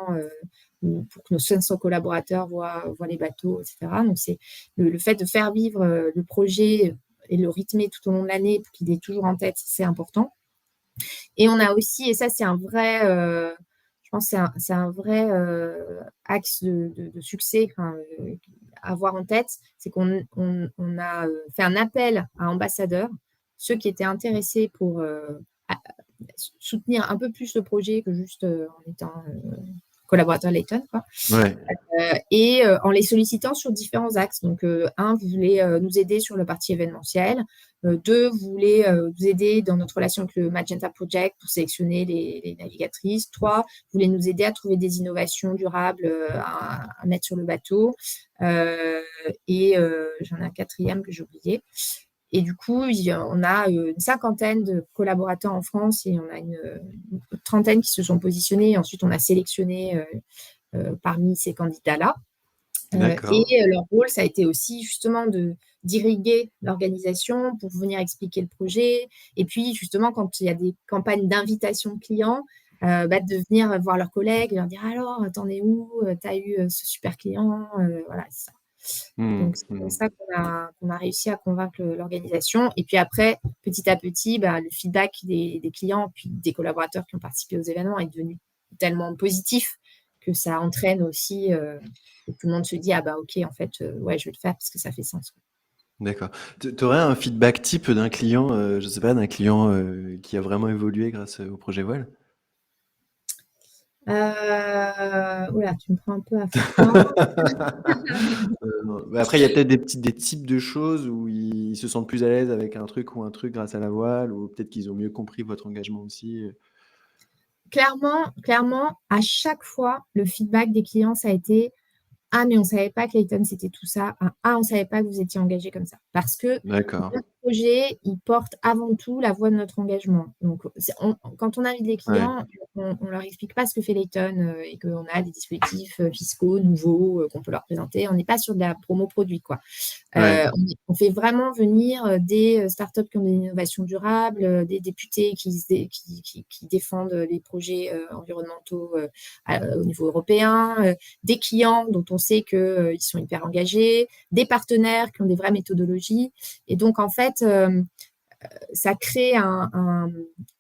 ou pour que nos 500 collaborateurs voient les bateaux, et cetera. Donc c'est le fait de faire vivre, le projet et le rythmer tout au long de l'année pour qu'il ait toujours en tête, c'est important. Et on a aussi, et ça c'est un vrai, je pense que c'est un vrai, axe de succès, enfin, à avoir en tête, c'est qu'on a, fait un appel à ambassadeurs, ceux qui étaient intéressés pour, a soutenir un peu plus le projet que juste, en étant, collaborateur Layton, quoi. Ouais. En les sollicitant sur différents axes. Donc, 1 voulait, nous aider sur la partie événementielle. 2 voulait, nous aider dans notre relation avec le Magenta Project pour sélectionner les navigatrices. 3 voulait nous aider à trouver des innovations durables, à mettre sur le bateau. J'en ai un 4e que j'ai oublié. Et du coup, on a, une 50aine de collaborateurs en France, et on a une trentaine qui se sont positionnés. Et ensuite, on a sélectionné, parmi ces candidats-là. D'accord. Leur rôle, ça a été aussi justement d'irriguer l'organisation pour venir expliquer le projet. Et puis justement, quand il y a des campagnes d'invitation clients, de venir voir leurs collègues et leur dire: «Alors, t'en es où? Tu as eu, ce super client?» Voilà, c'est ça. Mmh. Donc c'est comme Mmh. ça qu'on a réussi à convaincre l'organisation. Et puis après, petit à petit, le feedback des clients, puis des collaborateurs qui ont participé aux événements est devenu tellement positif que ça entraîne aussi, et tout le monde se dit: «Ah bah OK, en fait, ouais, je vais le faire parce que ça fait sens, quoi». D'accord. Tu aurais un feedback type d'un client, je sais pas, d'un client, qui a vraiment évolué grâce, au projet Voile? Ouh là, tu me prends un peu à froid. Non, mais après il y a peut-être des types de choses où ils se sentent plus à l'aise avec un truc ou un truc grâce à la voile, ou peut-être qu'ils ont mieux compris votre engagement aussi, Clairement, à chaque fois, le feedback des clients, ça a été: «Ah mais on savait pas que Layton c'était tout ça. Ah, on savait pas que vous étiez engagés comme ça». Parce que D'accord. notre projet, il porte avant tout la voix de notre engagement. Donc quand on invite les Ouais, clients, on leur explique pas ce que fait Layton, et qu'on a des dispositifs, fiscaux nouveaux, qu'on peut leur présenter. On n'est pas sur de la promo produit, quoi. ouais. On fait vraiment venir, des, startups qui ont des innovations durables, des députés qui défendent, les projets, environnementaux, au niveau européen, des clients dont on sait que, ils sont hyper engagés, des partenaires qui ont des vraies méthodologies. Et donc en fait, ça crée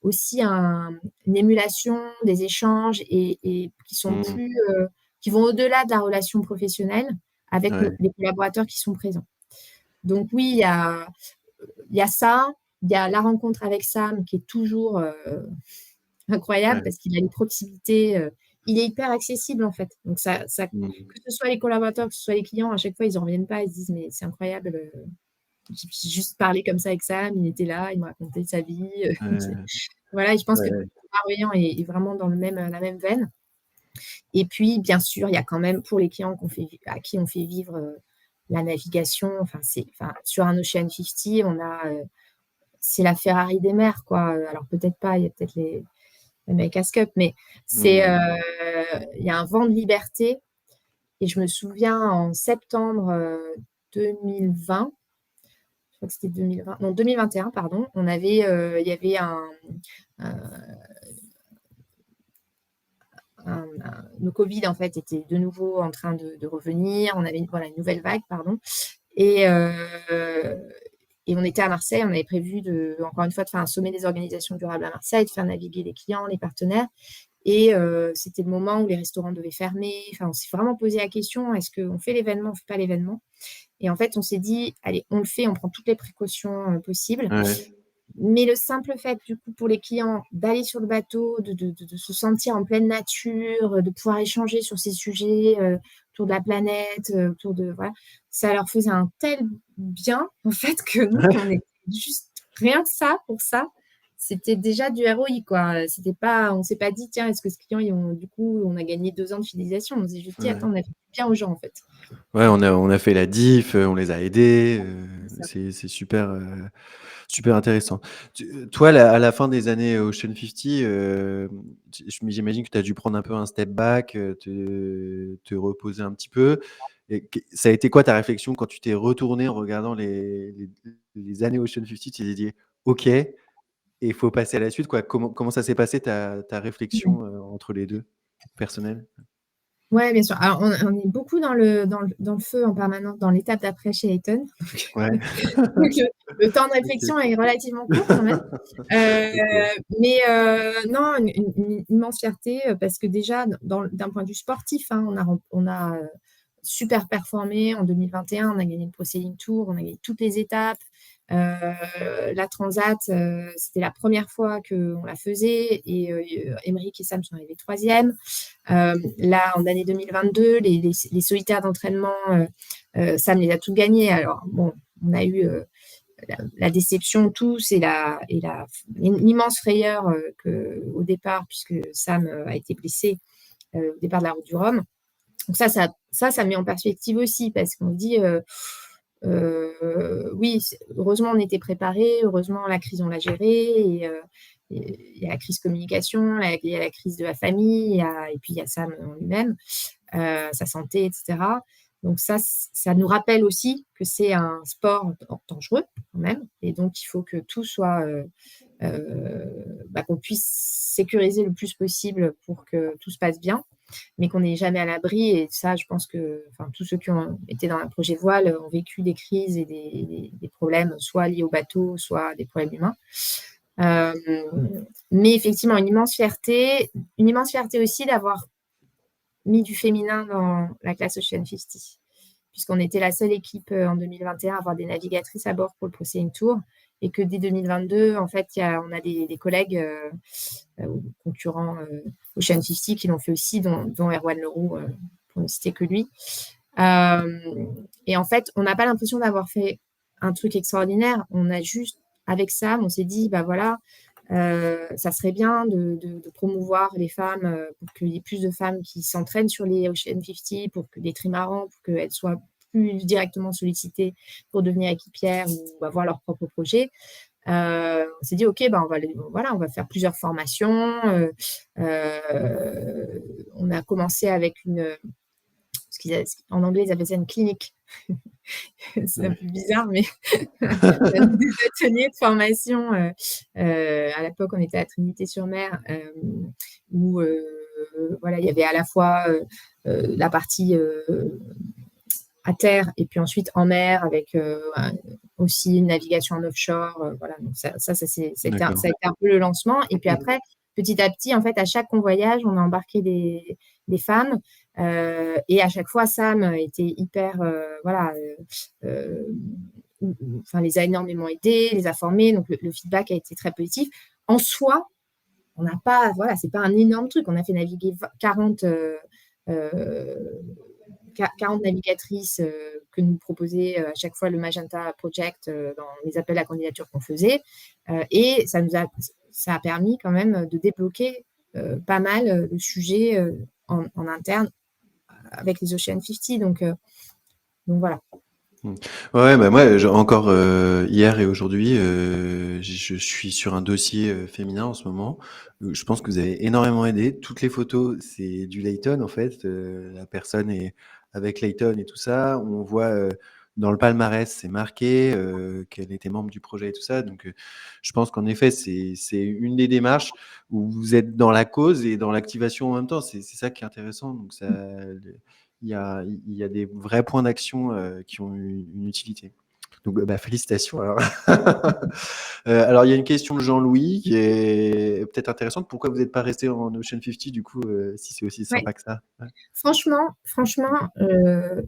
aussi une émulation des échanges, et Mmh. qui vont au-delà de la relation professionnelle avec Ouais, les collaborateurs qui sont présents. Donc oui, il y a ça, il y a la rencontre avec Sam qui est toujours, incroyable ouais. parce qu'il a une proximité, il est hyper accessible en fait. Donc Mmh. que ce soit les collaborateurs, que ce soit les clients, à chaque fois ils en reviennent pas, ils se disent: «Mais c'est incroyable, j'ai juste parlé comme ça avec Sam, il était là, il me racontait sa vie», c'est Ouais, voilà. Et je pense que ouais. Bienveillant est vraiment dans la même veine. Et puis bien sûr, il y a quand même pour les clients à qui on fait vivre, la navigation, enfin sur un Ocean 50, c'est la Ferrari des mers, quoi. Alors peut-être pas, il y a peut-être les America's Cup, mais Mmh. il y a un vent de liberté. Et je me souviens en septembre, 2020, je crois que c'était 2020, non 2021 pardon, il y avait un le Covid en fait était de nouveau en train de revenir. On avait une nouvelle vague, pardon. Et, on était à Marseille, on avait prévu encore une fois de faire un sommet des organisations durables à Marseille, de faire naviguer les clients, les partenaires. Et c'était le moment où les restaurants devaient fermer. Enfin, on s'est vraiment posé la question, est-ce qu'on fait l'événement, on fait pas l'événement? Et en fait, on s'est dit, allez, on le fait, on prend toutes les précautions possibles. Ouais. Mais le simple fait, du coup, pour les clients, d'aller sur le bateau, de se sentir en pleine nature, de pouvoir échanger sur ces sujets, autour de la planète, autour de voilà, ça leur faisait un tel bien, en fait, que nous, on était juste rien que ça, pour ça, c'était déjà du ROI, quoi. C'était pas On s'est pas dit: «Tiens, est-ce que ce client, du coup, on a gagné 2 ans de fidélisation». On s'est juste dit: «Attends, Ouais. on a fait du bien aux gens, en fait». Ouais, on a fait la diff, on les a aidés, C'est ça. c'est super, super intéressant. Toi, à la fin des années Ocean 50, j'imagine que tu as dû prendre un peu un step back, te reposer un petit peu, et ça a été quoi ta réflexion quand tu t'es retourné en regardant les années Ocean 50? Tu t'es dit: «OK, il faut passer à la suite, quoi. Comment ça s'est passé ta Ouais. réflexion entre les deux, personnelle? Ouais, bien sûr. Alors, on est beaucoup dans le feu en permanence, dans l'étape d'après chez Layton. Ouais. Donc, le temps de Ok. réflexion est relativement court quand même. Euh, Ok. mais non, une immense fierté parce que déjà, d'un point de vue sportif, hein, on a super performé en 2021. On a gagné le Pro Sailing Tour, on a gagné toutes les étapes. La Transat, c'était la première fois qu'on la faisait et Émeric et Sam sont arrivés troisième. Là, en année 2022, les solitaires d'entraînement, Sam les a toutes gagnés. Alors, bon, on a eu la déception tous l'immense frayeur au départ, puisque Sam a été blessé au départ de la Route du Rhum. Donc ça met en perspective aussi, parce qu'on se dit, oui, heureusement on était préparés, heureusement la crise on l'a gérée, et il y a la crise communication, il y a la crise de la famille, et puis il y a Sam en lui-même, sa santé, etc. Donc ça nous rappelle aussi que c'est un sport dangereux quand même, et donc il faut que tout soit, qu'on puisse sécuriser le plus possible pour que tout se passe bien, mais qu'on n'est jamais à l'abri. Et ça, je pense que tous ceux qui ont été dans un projet voile ont vécu des crises et des problèmes, soit liés au bateau, soit des problèmes humains. Euh, mais effectivement, une immense fierté aussi d'avoir mis du féminin dans la classe Ocean 50, puisqu'on était la seule équipe en 2021 à avoir des navigatrices à bord pour le Pro Sailing Tour, et que dès 2022, en fait, on a des collègues concurrents Ocean 50 qui l'ont fait aussi, dont Erwan Leroux, pour ne citer que lui. Et en fait, on n'a pas l'impression d'avoir fait un truc extraordinaire. On a juste, avec ça, on s'est dit, bah voilà, ça serait bien de promouvoir les femmes, pour qu'il y ait plus de femmes qui s'entraînent sur les Ocean 50, pour que les trimarans, pour qu'elles soient plus directement sollicitées pour devenir équipières ou avoir leur propre projet. On s'est dit, OK, on va faire plusieurs formations. On a commencé avec en anglais, ils appellent ça une clinique. C'est un Ouais. peu bizarre, mais des ateliers de formation. À l'époque, on était à Trinité-sur-Mer, où voilà, il y avait à la fois la partie à terre et puis ensuite en mer, avec aussi une navigation en offshore. Voilà, donc ça a été D'accord. un peu le lancement. Et puis après, petit à petit, en fait, à chaque convoyage, on a embarqué des femmes. Et à chaque fois, Sam était hyper, les a énormément aidés, les a formés. Donc le feedback a été très positif. En soi, on n'a pas, voilà, c'est pas un énorme truc. On a fait naviguer 40 navigatrices que nous proposait à chaque fois le Magenta Project dans les appels à candidature qu'on faisait. Et ça a permis quand même de débloquer pas mal le sujet en interne avec les Ocean 50. Donc voilà. Ouais, bah moi, encore hier et aujourd'hui, je suis sur un dossier féminin en ce moment. Je pense que vous avez énormément aidé. Toutes les photos, c'est du Layton en fait. La personne est avec Layton et tout ça. On voit dans le palmarès, c'est marqué qu'elle était membre du projet et tout ça. Donc, je pense qu'en effet, c'est une des démarches où vous êtes dans la cause et dans l'activation en même temps. C'est ça qui est intéressant. Donc, il y a des vrais points d'action qui ont une utilité. Donc, bah, félicitations. Alors, il y a une question de Jean-Louis qui est peut-être intéressante. Pourquoi vous n'êtes pas resté en Ocean 50 du coup, si c'est aussi Ouais. sympa que ça? Ouais. Franchement,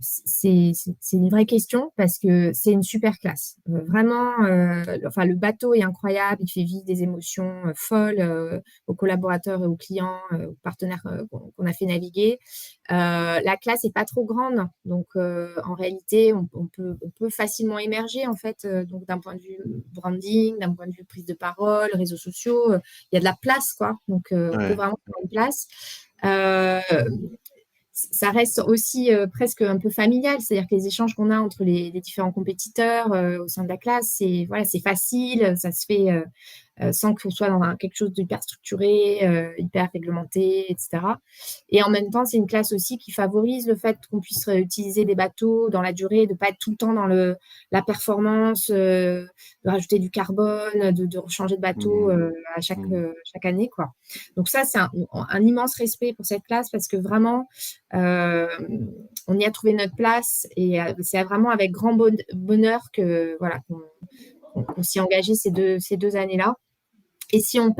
c'est une vraie question, parce que c'est une super classe. Vraiment, le bateau est incroyable, il fait vivre des émotions folles aux collaborateurs et aux clients, aux partenaires qu'on a fait naviguer. La classe est pas trop grande, donc en réalité, on peut facilement émerger en fait. Donc d'un point de vue branding, d'un point de vue prise de parole, réseaux sociaux, il y a de la place, quoi. Donc on peut Ouais. vraiment faire une place. Euh, Ça reste aussi presque un peu familial, c'est-à-dire que les échanges qu'on a entre les différents compétiteurs au sein de la classe, c'est facile, ça se fait sans qu'on soit dans quelque chose d'hyper structuré, hyper réglementé, etc. Et en même temps, c'est une classe aussi qui favorise le fait qu'on puisse utiliser des bateaux dans la durée, de ne pas être tout le temps dans la performance, de rajouter du carbone, de changer de bateau à chaque année, quoi. Donc ça, c'est un immense respect pour cette classe parce que vraiment, on y a trouvé notre place et c'est vraiment avec grand bonheur que voilà, qu'on s'y est engagé ces deux années-là. Et si on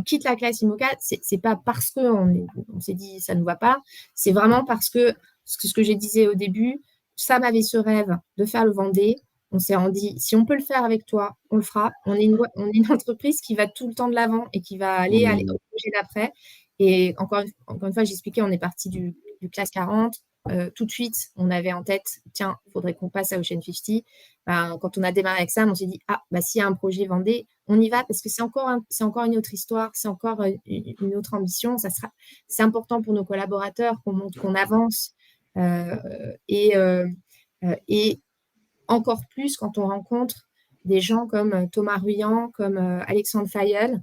quitte la classe IMOCA, c'est pas parce qu'on s'est dit ça ne nous va pas, c'est vraiment parce que ce que je disais au début, Sam avait ce rêve de faire le Vendée. On s'est dit, si on peut le faire avec toi, on le fera. On est une entreprise qui va tout le temps de l'avant et qui va aller au projet d'après. Et encore une fois, j'expliquais, on est parti du classe 40. Tout de suite, on avait en tête, tiens, il faudrait qu'on passe à Ocean 50. Quand on a démarré avec Sam, on s'est dit, s'il y a un projet Vendée, on y va parce que c'est encore une autre histoire, c'est encore une autre ambition. C'est important pour nos collaborateurs qu'on montre qu'on avance. Et encore plus quand on rencontre des gens comme Thomas Ruyant, comme Alexandre Fayol,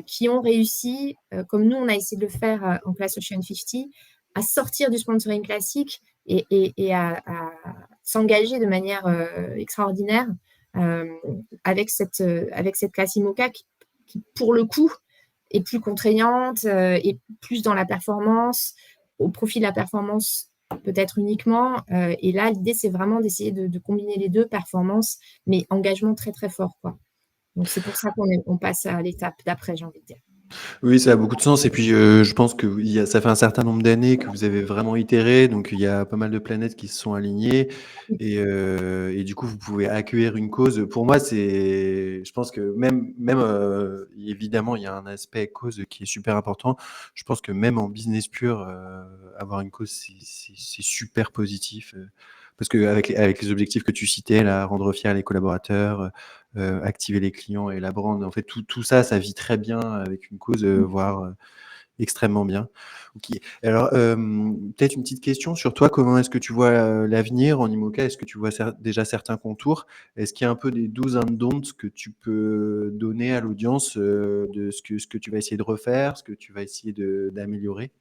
qui ont réussi, comme nous, on a essayé de le faire en classe Ocean 50, à sortir du sponsoring classique et à s'engager de manière extraordinaire avec cette classe IMOCA qui, pour le coup, est plus contraignante et plus dans la performance, au profit de la performance peut-être uniquement. Et là, l'idée, c'est vraiment d'essayer de combiner les deux, performances, mais engagement très, très fort, quoi. Donc, c'est pour ça qu'on passe à l'étape d'après, j'ai envie de dire. Oui, ça a beaucoup de sens. Et puis, je pense que ça fait un certain nombre d'années que vous avez vraiment itéré. Donc, il y a pas mal de planètes qui se sont alignées. Et du coup, vous pouvez accueillir une cause. Pour moi, je pense que évidemment, il y a un aspect cause qui est super important. Je pense que même en business pur, avoir une cause, c'est super positif. Parce que avec les objectifs que tu citais, là, rendre fiers les collaborateurs, activer les clients et la brand. En fait, tout ça, ça vit très bien avec une cause, voire extrêmement bien. Ok. Alors, peut-être une petite question sur toi. Comment est-ce que tu vois l'avenir en IMOCA? Est-ce que tu vois déjà certains contours? Est-ce qu'il y a un peu des do's and don'ts que tu peux donner à l'audience de ce que tu vas essayer de refaire, ce que tu vas essayer d'améliorer?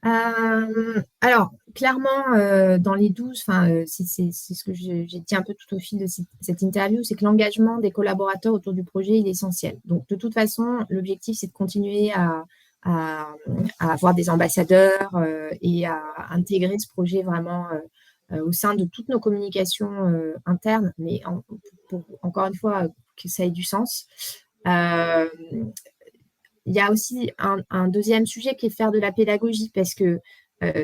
Alors, clairement, dans les 12, c'est ce que j'ai dit un peu tout au fil de cette interview, c'est que l'engagement des collaborateurs autour du projet, il est essentiel. Donc, de toute façon, l'objectif, c'est de continuer à avoir des ambassadeurs et à intégrer ce projet vraiment au sein de toutes nos communications internes, mais encore une fois, que ça ait du sens. Il y a aussi un deuxième sujet qui est faire de la pédagogie parce que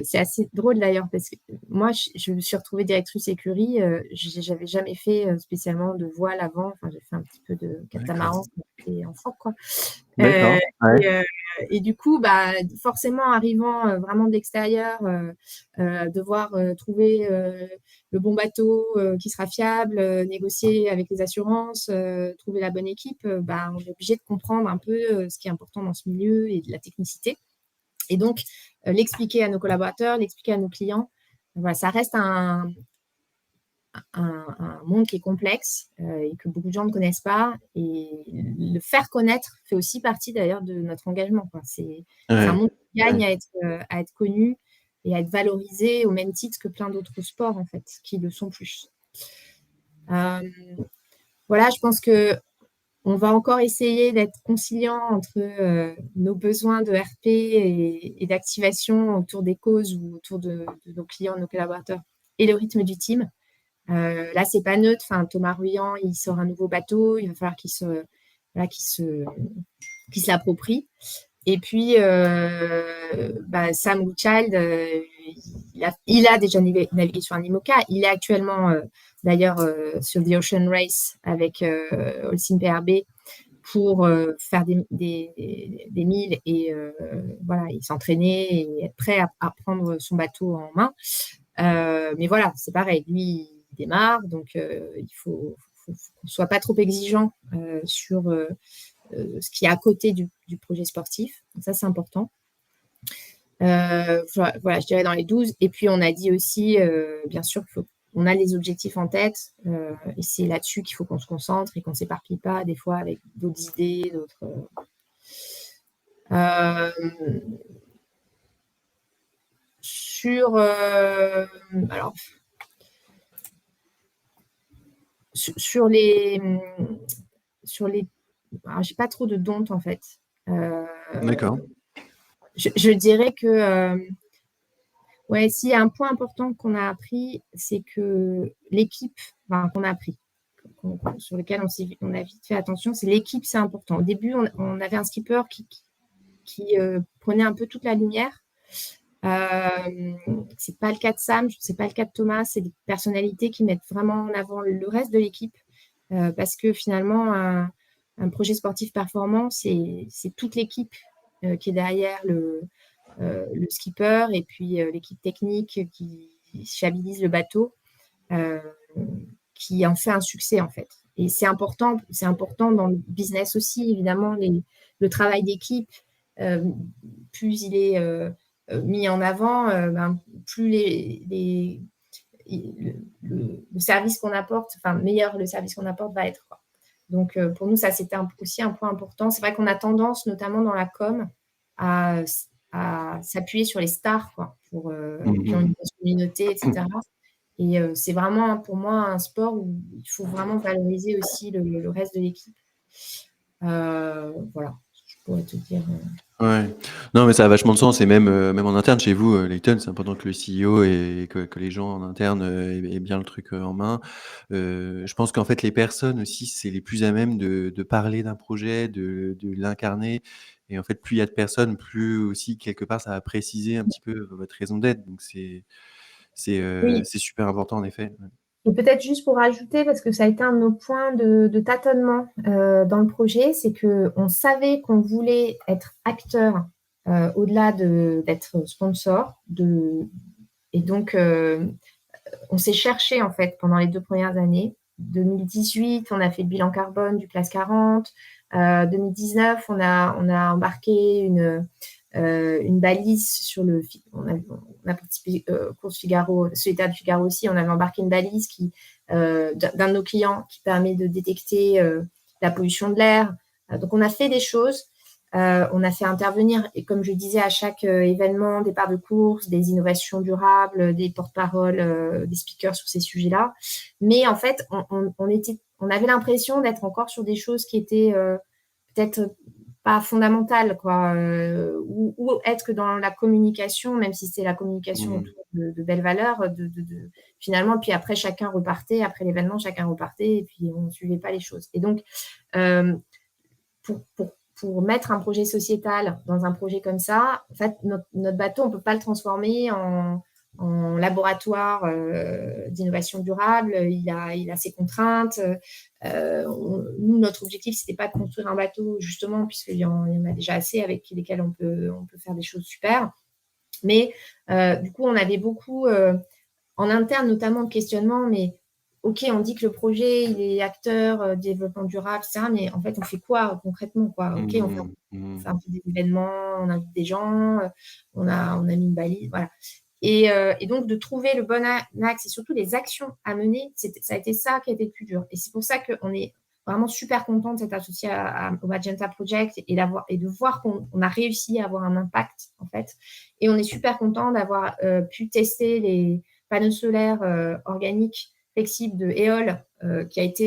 c'est assez drôle d'ailleurs parce que moi, je me suis retrouvée directrice écurie. J'avais jamais fait spécialement de voile avant. Enfin, j'ai fait un petit peu de catamaran quand j'étais enfant, quoi. D'accord. Ouais. Et du coup, forcément, arrivant vraiment de l'extérieur, devoir trouver le bon bateau qui sera fiable, négocier avec les assurances, trouver la bonne équipe, on est obligé de comprendre un peu ce qui est important dans ce milieu et de la technicité. Et donc, l'expliquer à nos collaborateurs, l'expliquer à nos clients. Voilà, ça reste un monde qui est complexe et que beaucoup de gens ne connaissent pas. Et le faire connaître fait aussi partie d'ailleurs de notre engagement, quoi. C'est un monde qui gagne à être connu et à être valorisé au même titre que plein d'autres sports, en fait, qui le sont plus. Voilà, je pense que on va encore essayer d'être conciliant entre nos besoins de RP et d'activation autour des causes ou autour de nos clients, nos collaborateurs et le rythme du team. Là, c'est pas neutre. Enfin, Thomas Ruyant, il sort un nouveau bateau. Il va falloir qu'il se l'approprie. Et puis, Sam Goodchild, il a déjà navigué sur un IMOCA. Il est actuellement, d'ailleurs, sur The Ocean Race avec Holcim PRB pour faire des milles et voilà, il s'entraîner et être prêt à prendre son bateau en main. Mais voilà, c'est pareil. Lui, il démarre, donc il faut qu'on ne soit pas trop exigeant sur ce qui est à côté du projet sportif. Donc ça, c'est important. Voilà, je dirais dans les 12. Et puis, on a dit aussi, bien sûr, qu'il faut on a les objectifs en tête et c'est là-dessus qu'il faut qu'on se concentre et qu'on ne s'éparpille pas des fois avec d'autres idées, d'autres. Alors, sur les, alors, j'ai pas trop de doutes en fait. D'accord. Je dirais que ouais, s'il y a un point important qu'on a appris, c'est que l'équipe, qu'on a appris, sur lequel on a vite fait attention, c'est l'équipe, c'est important. Au début, on avait un skipper qui prenait un peu toute la lumière. C'est pas le cas de Sam, c'est pas le cas de Thomas, c'est des personnalités qui mettent vraiment en avant le reste de l'équipe parce que finalement, un projet sportif performant, c'est toute l'équipe qui est derrière le skipper et puis l'équipe technique qui stabilise le bateau, qui en fait un succès en fait. Et c'est important dans le business aussi, évidemment, le travail d'équipe, plus il est mis en avant, plus le service qu'on apporte, meilleur le service qu'on apporte va être, quoi. Donc, pour nous, ça, c'était aussi un point important. C'est vrai qu'on a tendance, notamment dans la com, à s'appuyer sur les stars, quoi, qui ont une grosse communauté, etc. Et c'est vraiment, pour moi, un sport où il faut vraiment valoriser aussi le reste de l'équipe. Voilà, je pourrais te dire. Ouais. Non, mais ça a vachement de sens et même en interne chez vous, Layton, c'est important que le CEO et que les gens en interne, aient bien le truc, en main. Je pense qu'en fait, les personnes aussi, c'est les plus à même de parler d'un projet, de l'incarner et en fait, plus il y a de personnes, plus aussi quelque part ça va préciser un petit peu votre raison d'être donc Oui, c'est super important en effet. Ouais. et peut-être juste pour ajouter, parce que ça a été un de nos points de tâtonnement dans le projet, c'est qu'on savait qu'on voulait être acteur au-delà d'être sponsor. Et donc, on s'est cherché en fait pendant les 2 premières années. 2018, on a fait le bilan carbone du Place 40. 2019, on a embarqué une balise sur on a participé course Figaro, Solitaire de Figaro aussi. On avait embarqué une balise d'un de nos clients qui permet de détecter la pollution de l'air. Donc, on a fait des choses. On a fait intervenir, et comme je disais, à chaque événement, départ de course, des innovations durables, des porte-paroles, des speakers sur ces sujets-là. Mais en fait, on avait l'impression d'être encore sur des choses qui étaient peut-être pas fondamentales, quoi, ou être que dans la communication, même si c'est la communication autour de belles valeurs, finalement, puis après, chacun repartait, après l'événement, chacun repartait, et puis on ne suivait pas les choses. Et donc, pour mettre un projet sociétal dans un projet comme ça, en fait, notre bateau, on ne peut pas le transformer en laboratoire d'innovation durable. Il a ses contraintes. Nous, notre objectif, c'était pas de construire un bateau, justement, puisqu'il y en a déjà assez avec lesquels on peut faire des choses super. Mais du coup, on avait beaucoup, en interne, notamment, de questionnement, mais OK, on dit que le projet, il est acteur développement durable, etc. Mais en fait, on fait quoi concrètement, quoi? OK, on fait un peu des événements, on invite des gens, on a mis une balise, voilà. Et donc, de trouver le bon axe et surtout les actions à mener, ça a été ça qui a été le plus dur. Et c'est pour ça qu'on est vraiment super content de s'être associé au Magenta Project et de voir qu'on a réussi à avoir un impact, en fait. Et on est super content d'avoir pu tester les panneaux solaires organiques flexibles de Eole, qui est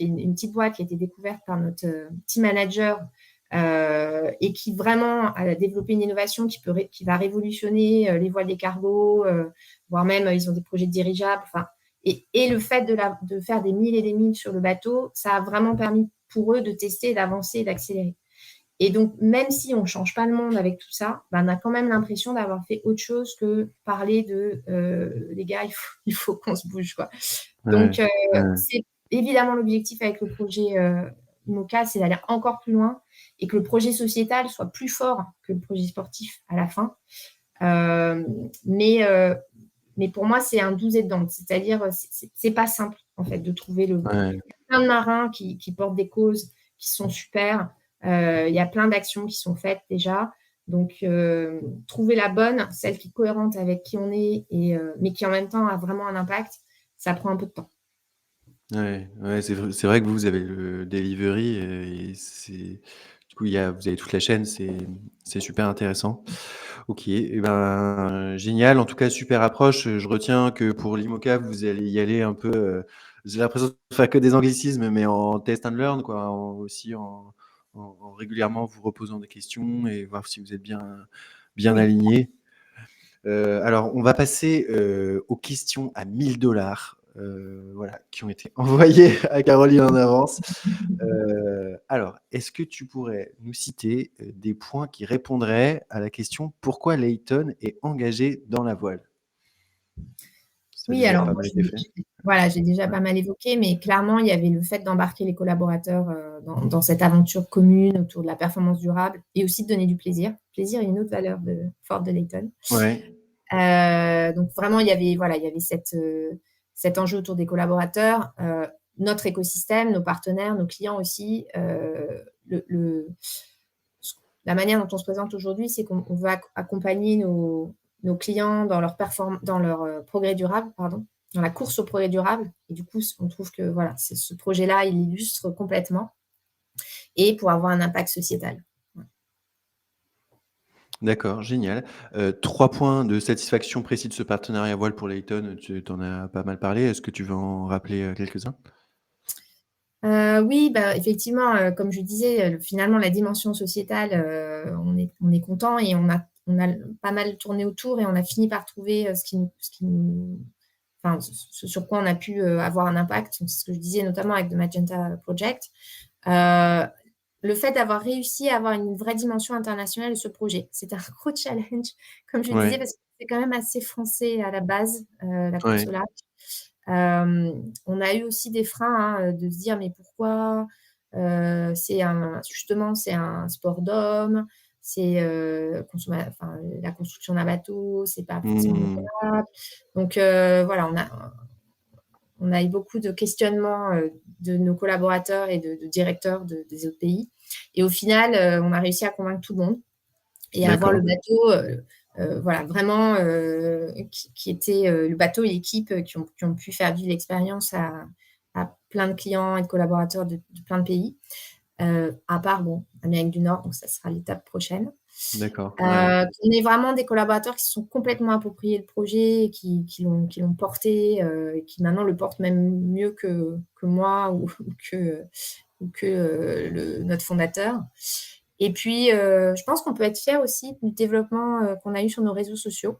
une petite boîte qui a été découverte par notre team manager et qui vraiment a développé une innovation qui va révolutionner les voiles des cargos, voire même ils ont des projets dirigeables. Et le fait de faire des milles et des milles sur le bateau, ça a vraiment permis pour eux de tester, d'avancer et d'accélérer. Et donc, même si on ne change pas le monde avec tout ça, on a quand même l'impression d'avoir fait autre chose que parler de les gars, il faut qu'on se bouge, quoi. Donc, c'est évidemment l'objectif avec le projet IMOCA, c'est d'aller encore plus loin et que le projet sociétal soit plus fort que le projet sportif à la fin. Mais pour moi, c'est un 12 et dedans. C'est-à-dire, c'est pas simple, en fait, de trouver plein de marins qui portent des causes qui sont super. Il y a plein d'actions qui sont faites déjà. Donc, trouver la bonne, celle qui est cohérente avec qui on est, mais qui en même temps a vraiment un impact, ça prend un peu de temps. Ouais, ouais, c'est vrai que vous avez le delivery et du coup, vous avez toute la chaîne, c'est super intéressant. OK et ben, génial. En tout cas, super approche. Je retiens que pour l'IMOCA, vous allez y aller un peu, j'ai l'impression de faire que des anglicismes, mais en test and learn quoi, aussi en régulièrement vous reposant des questions et voir si vous êtes bien Oui. alignés. Alors, on va passer aux questions à 1000 $, voilà, qui ont été envoyées à Caroline en avance. Alors, est-ce que tu pourrais nous citer des points qui répondraient à la question pourquoi Layton est engagé dans la voile? Ça a Oui, déjà alors pas moi, mal été fait. voilà, j'ai déjà Ouais. pas mal évoqué, mais clairement, il y avait le fait d'embarquer les collaborateurs dans cette aventure commune autour de la performance durable et aussi de donner du plaisir. Le plaisir est une autre valeur forte de Layton. Ouais, Donc vraiment, il y avait cet enjeu autour des collaborateurs, notre écosystème, nos partenaires, nos clients aussi. La manière dont on se présente aujourd'hui, c'est qu'on veut accompagner nos clients dans dans leur progrès durable, pardon, dans la course au progrès durable. Et du coup, on trouve que voilà, ce projet-là, il illustre complètement et pour avoir un impact sociétal. d'accord, génial. 3 points de satisfaction précis de ce partenariat voile pour Layton, tu en as pas mal parlé. Est-ce que tu veux en rappeler, quelques-uns? Oui, bah, effectivement, comme je disais, finalement, la dimension sociétale, on est content et on a pas mal tourné autour et on a fini par trouver, ce qui nous enfin, ce sur quoi on a pu, avoir un impact. Donc c'est ce que je disais notamment avec The Magenta Project. Heu, le fait d'avoir réussi à avoir une vraie dimension internationale de ce projet. C'était un gros challenge, comme je disais, Ouais, parce que c'est quand même assez français à la base, la course ouais. au large. On a eu aussi des freins, hein, de se dire: «Mais pourquoi?» C'est un sport d'hommes, c'est, la construction d'un bateau, c'est pas forcément Mmh. durable. Donc voilà, on a eu beaucoup de questionnements, de nos collaborateurs et de directeurs des autres pays et au final, on a réussi à convaincre tout le monde et à avoir le D'accord, bateau, voilà, vraiment, qui était, le bateau et l'équipe, qui ont pu faire vivre l'expérience à plein de clients et de collaborateurs de plein de pays, à part, bon, Amérique du Nord, donc ça sera l'étape prochaine. d'accord, ouais. On est vraiment des collaborateurs qui se sont complètement appropriés le projet et qui l'ont porté, et qui maintenant le portent même mieux que moi ou que notre fondateur. Et puis, je pense qu'on peut être fier aussi du développement, qu'on a eu sur nos réseaux sociaux.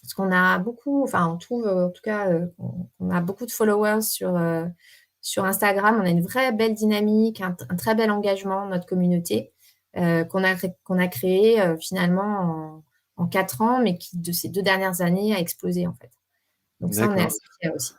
Parce qu'on a beaucoup enfin, on trouve, en tout cas, qu'on a beaucoup de followers sur Instagram. On a une vraie belle dynamique, un très bel engagement de notre communauté, qu'on a créé, finalement en 4 ans, mais qui, de ces 2 dernières années, a explosé, en fait. Donc ça, on est D'accord. assez fiers aussi.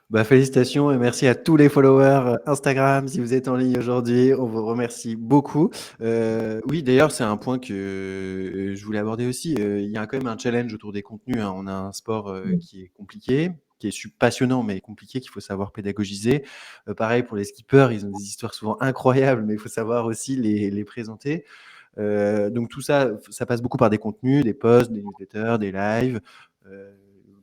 Bah, félicitations et merci à tous les followers, Instagram. Si vous êtes en ligne aujourd'hui, on vous remercie beaucoup. Oui, d'ailleurs, c'est un point que, je voulais aborder aussi. Il y a quand même un challenge autour des contenus, hein. On a un sport, Mmh. qui est compliqué, qui est passionnant, mais compliqué, qu'il faut savoir pédagogiser. Pareil pour les skippers, ils ont des histoires souvent incroyables, mais il faut savoir aussi les présenter. Donc tout ça, ça passe beaucoup par des contenus, des posts, des newsletters, des lives, heu,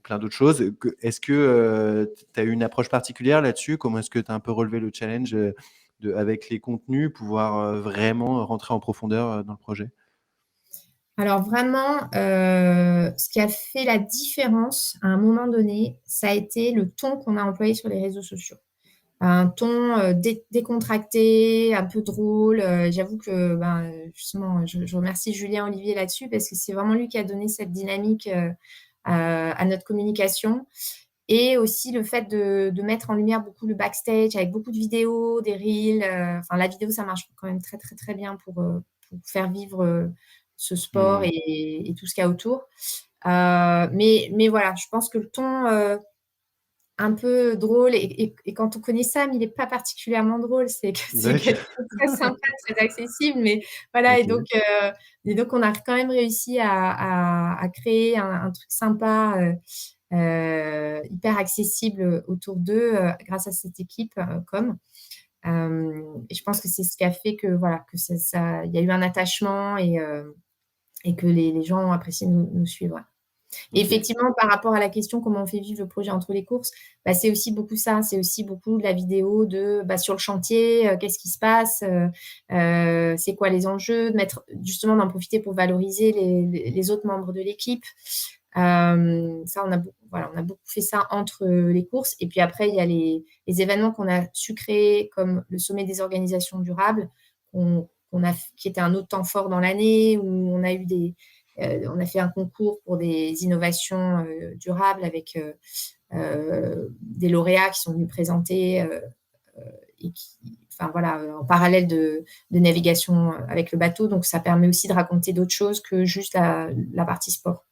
plein d'autres choses. Est-ce que tu as eu une approche particulière là-dessus? Comment est-ce que tu as un peu relevé le challenge, avec les contenus, pouvoir, vraiment rentrer en profondeur, dans le projet? Alors vraiment, ce qui a fait la différence à un moment donné, ça a été le ton qu'on a employé sur les réseaux sociaux. Un ton, décontracté, un peu drôle, j'avoue que, ben, justement, je remercie Julien Olivier là-dessus parce que c'est vraiment lui qui a donné cette dynamique, à notre communication et aussi le fait de mettre en lumière beaucoup le backstage avec beaucoup de vidéos, des reels, enfin la vidéo ça marche quand même très, très, très bien pour faire vivre, ce sport Mmh. et tout ce qu'il y a autour. Mais voilà, je pense que le ton, un peu drôle et quand on connaît Sam, il est pas particulièrement drôle, c'est que c'est quelqu'un D'acc de très sympa, très accessible, mais voilà OK. et donc on a quand même réussi à créer un truc sympa, hyper accessible, autour d'eux, grâce à cette équipe, et je pense que c'est ce qui a fait que voilà, que ça il y a eu un attachement et que les gens ont apprécié nous suivre, ouais. Et OK. effectivement, par rapport à la question comment on fait vivre le projet entre les courses, bah, c'est aussi beaucoup ça, c'est aussi beaucoup de la vidéo de, bah, sur le chantier, qu'est-ce qui se passe, c'est quoi les enjeux, de mettre justement d'en profiter pour valoriser les autres membres de l'équipe. Ça, on a beaucoup fait ça entre les courses. Et puis après, il y a les événements qu'on a su créer, comme le sommet des organisations durables, qui était un autre temps fort dans l'année, où on a fait un concours pour des innovations durables avec des lauréats qui sont venus présenter et enfin voilà, en parallèle de navigation avec le bateau. Donc ça permet aussi de raconter d'autres choses que juste la partie sport.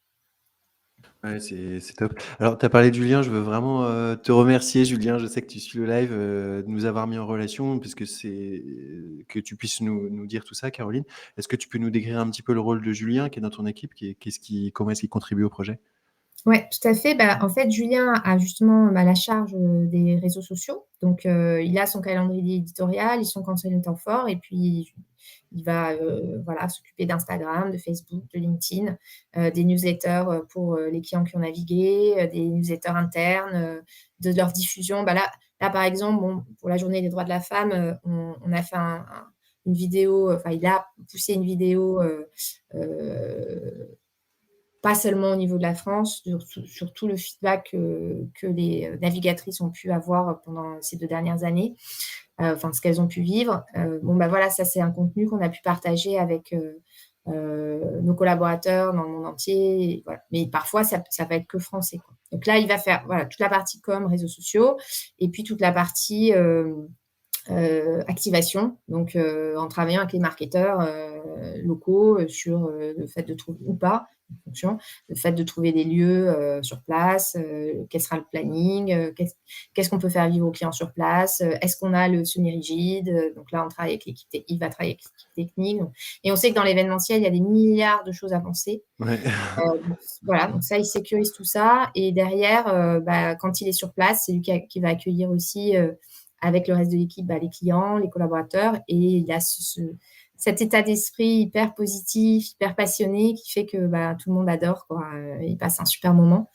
Ouais, c'est top. Alors, tu as parlé de Julien, je veux vraiment, te remercier Julien. Je sais que tu suis le live, de nous avoir mis en relation puisque c'est que tu puisses nous dire tout ça, Caroline. Est-ce que tu peux nous décrire un petit peu le rôle de Julien qui est dans ton équipe? Comment est-ce qu'il contribue au projet? Ouais, tout à fait. Bah, en fait, Julien a justement, bah, la charge, des réseaux sociaux. Donc, il a son calendrier éditorial, ils sont quand c'est le temps fort et puis il va, voilà, s'occuper d'Instagram, de Facebook, de LinkedIn, des newsletters, pour, les clients qui ont navigué, des newsletters internes, de leur diffusion. Bah, là, par exemple, bon, pour la journée des droits de la femme, on a fait une vidéo, enfin, il a poussé une vidéo, pas seulement au niveau de la France, sur tout le feedback que les navigatrices ont pu avoir pendant ces 2 dernières années, enfin ce qu'elles ont pu vivre. Bon, bah, voilà, ça c'est un contenu qu'on a pu partager avec nos collaborateurs dans le monde entier, et voilà. Mais parfois ça va être que français, quoi. Donc là, il va faire, voilà, toute la partie com, réseaux sociaux, et puis toute la partie activation, donc en travaillant avec les marketeurs locaux sur le fait de trouver ou pas, en fonction, le fait de trouver des lieux sur place, quel sera le planning, qu'est-ce qu'on peut faire vivre aux clients sur place, est-ce qu'on a le semi-rigide, donc là on travaille avec il va travailler avec l'équipe technique, et on sait que dans l'événementiel il y a des milliards de choses à penser. Ouais. Donc voilà, donc ça il sécurise tout ça, et derrière, bah, quand il est sur place, c'est lui qui va accueillir aussi avec le reste de l'équipe, bah, les clients, les collaborateurs, et il y a cet état d'esprit hyper positif, hyper passionné, qui fait que bah, tout le monde adore, quoi. Il passe un super moment.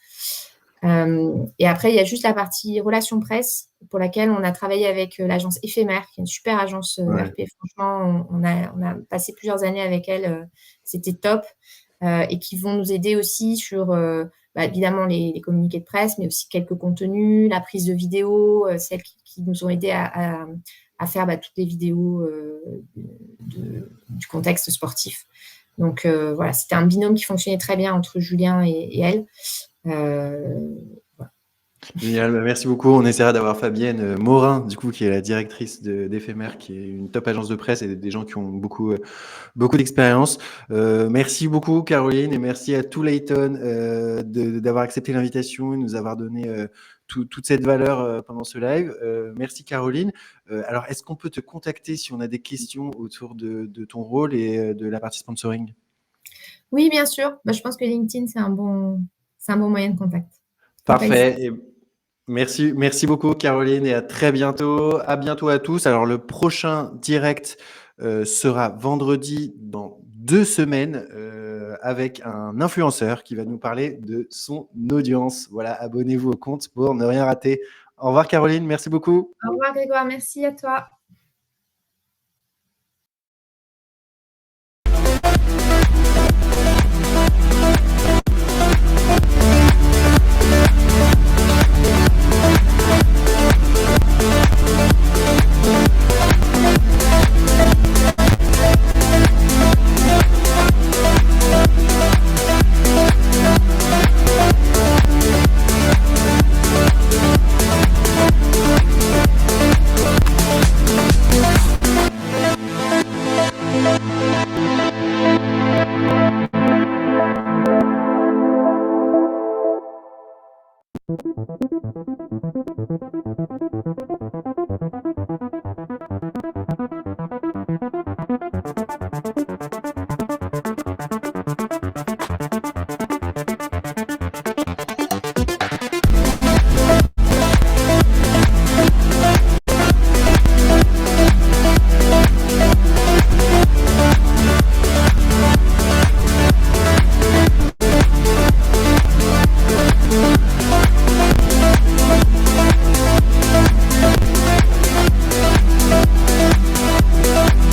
Et après, il y a juste la partie relations presse, pour laquelle on a travaillé avec l'agence Éphémère, qui est une super agence Ouais. RP. Franchement, on a passé plusieurs années avec elle, c'était top. Et qui vont nous aider aussi sur, bah, évidemment les communiqués de presse, mais aussi quelques contenus, la prise de vidéos, celles qui nous ont aidés à faire, bah, toutes les vidéos du contexte sportif. Donc voilà, c'était un binôme qui fonctionnait très bien entre Julien et elle. Voilà. Génial, bah, merci beaucoup. On essaiera d'avoir Fabienne Morin, du coup, qui est la directrice d'Éphémère, qui est une top agence de presse et des gens qui ont beaucoup d'expérience. Merci beaucoup, Caroline, et merci à tout Layton d'avoir accepté l'invitation et de nous avoir donné toute cette valeur pendant ce live. Merci, Caroline. Alors, est-ce qu'on peut te contacter si on a des questions autour de ton rôle et de la partie sponsoring? Oui, bien sûr. Bah, je pense que LinkedIn, c'est un bon moyen de contact. Faut pas hésiter. Parfait. Et merci beaucoup, Caroline, et à très bientôt. À bientôt à tous. Alors, le prochain direct sera vendredi dans 2 semaines avec un influenceur qui va nous parler de son audience. Voilà, abonnez-vous au compte pour ne rien rater. Au revoir, Caroline. Merci beaucoup. Au revoir Grégoire, merci à toi.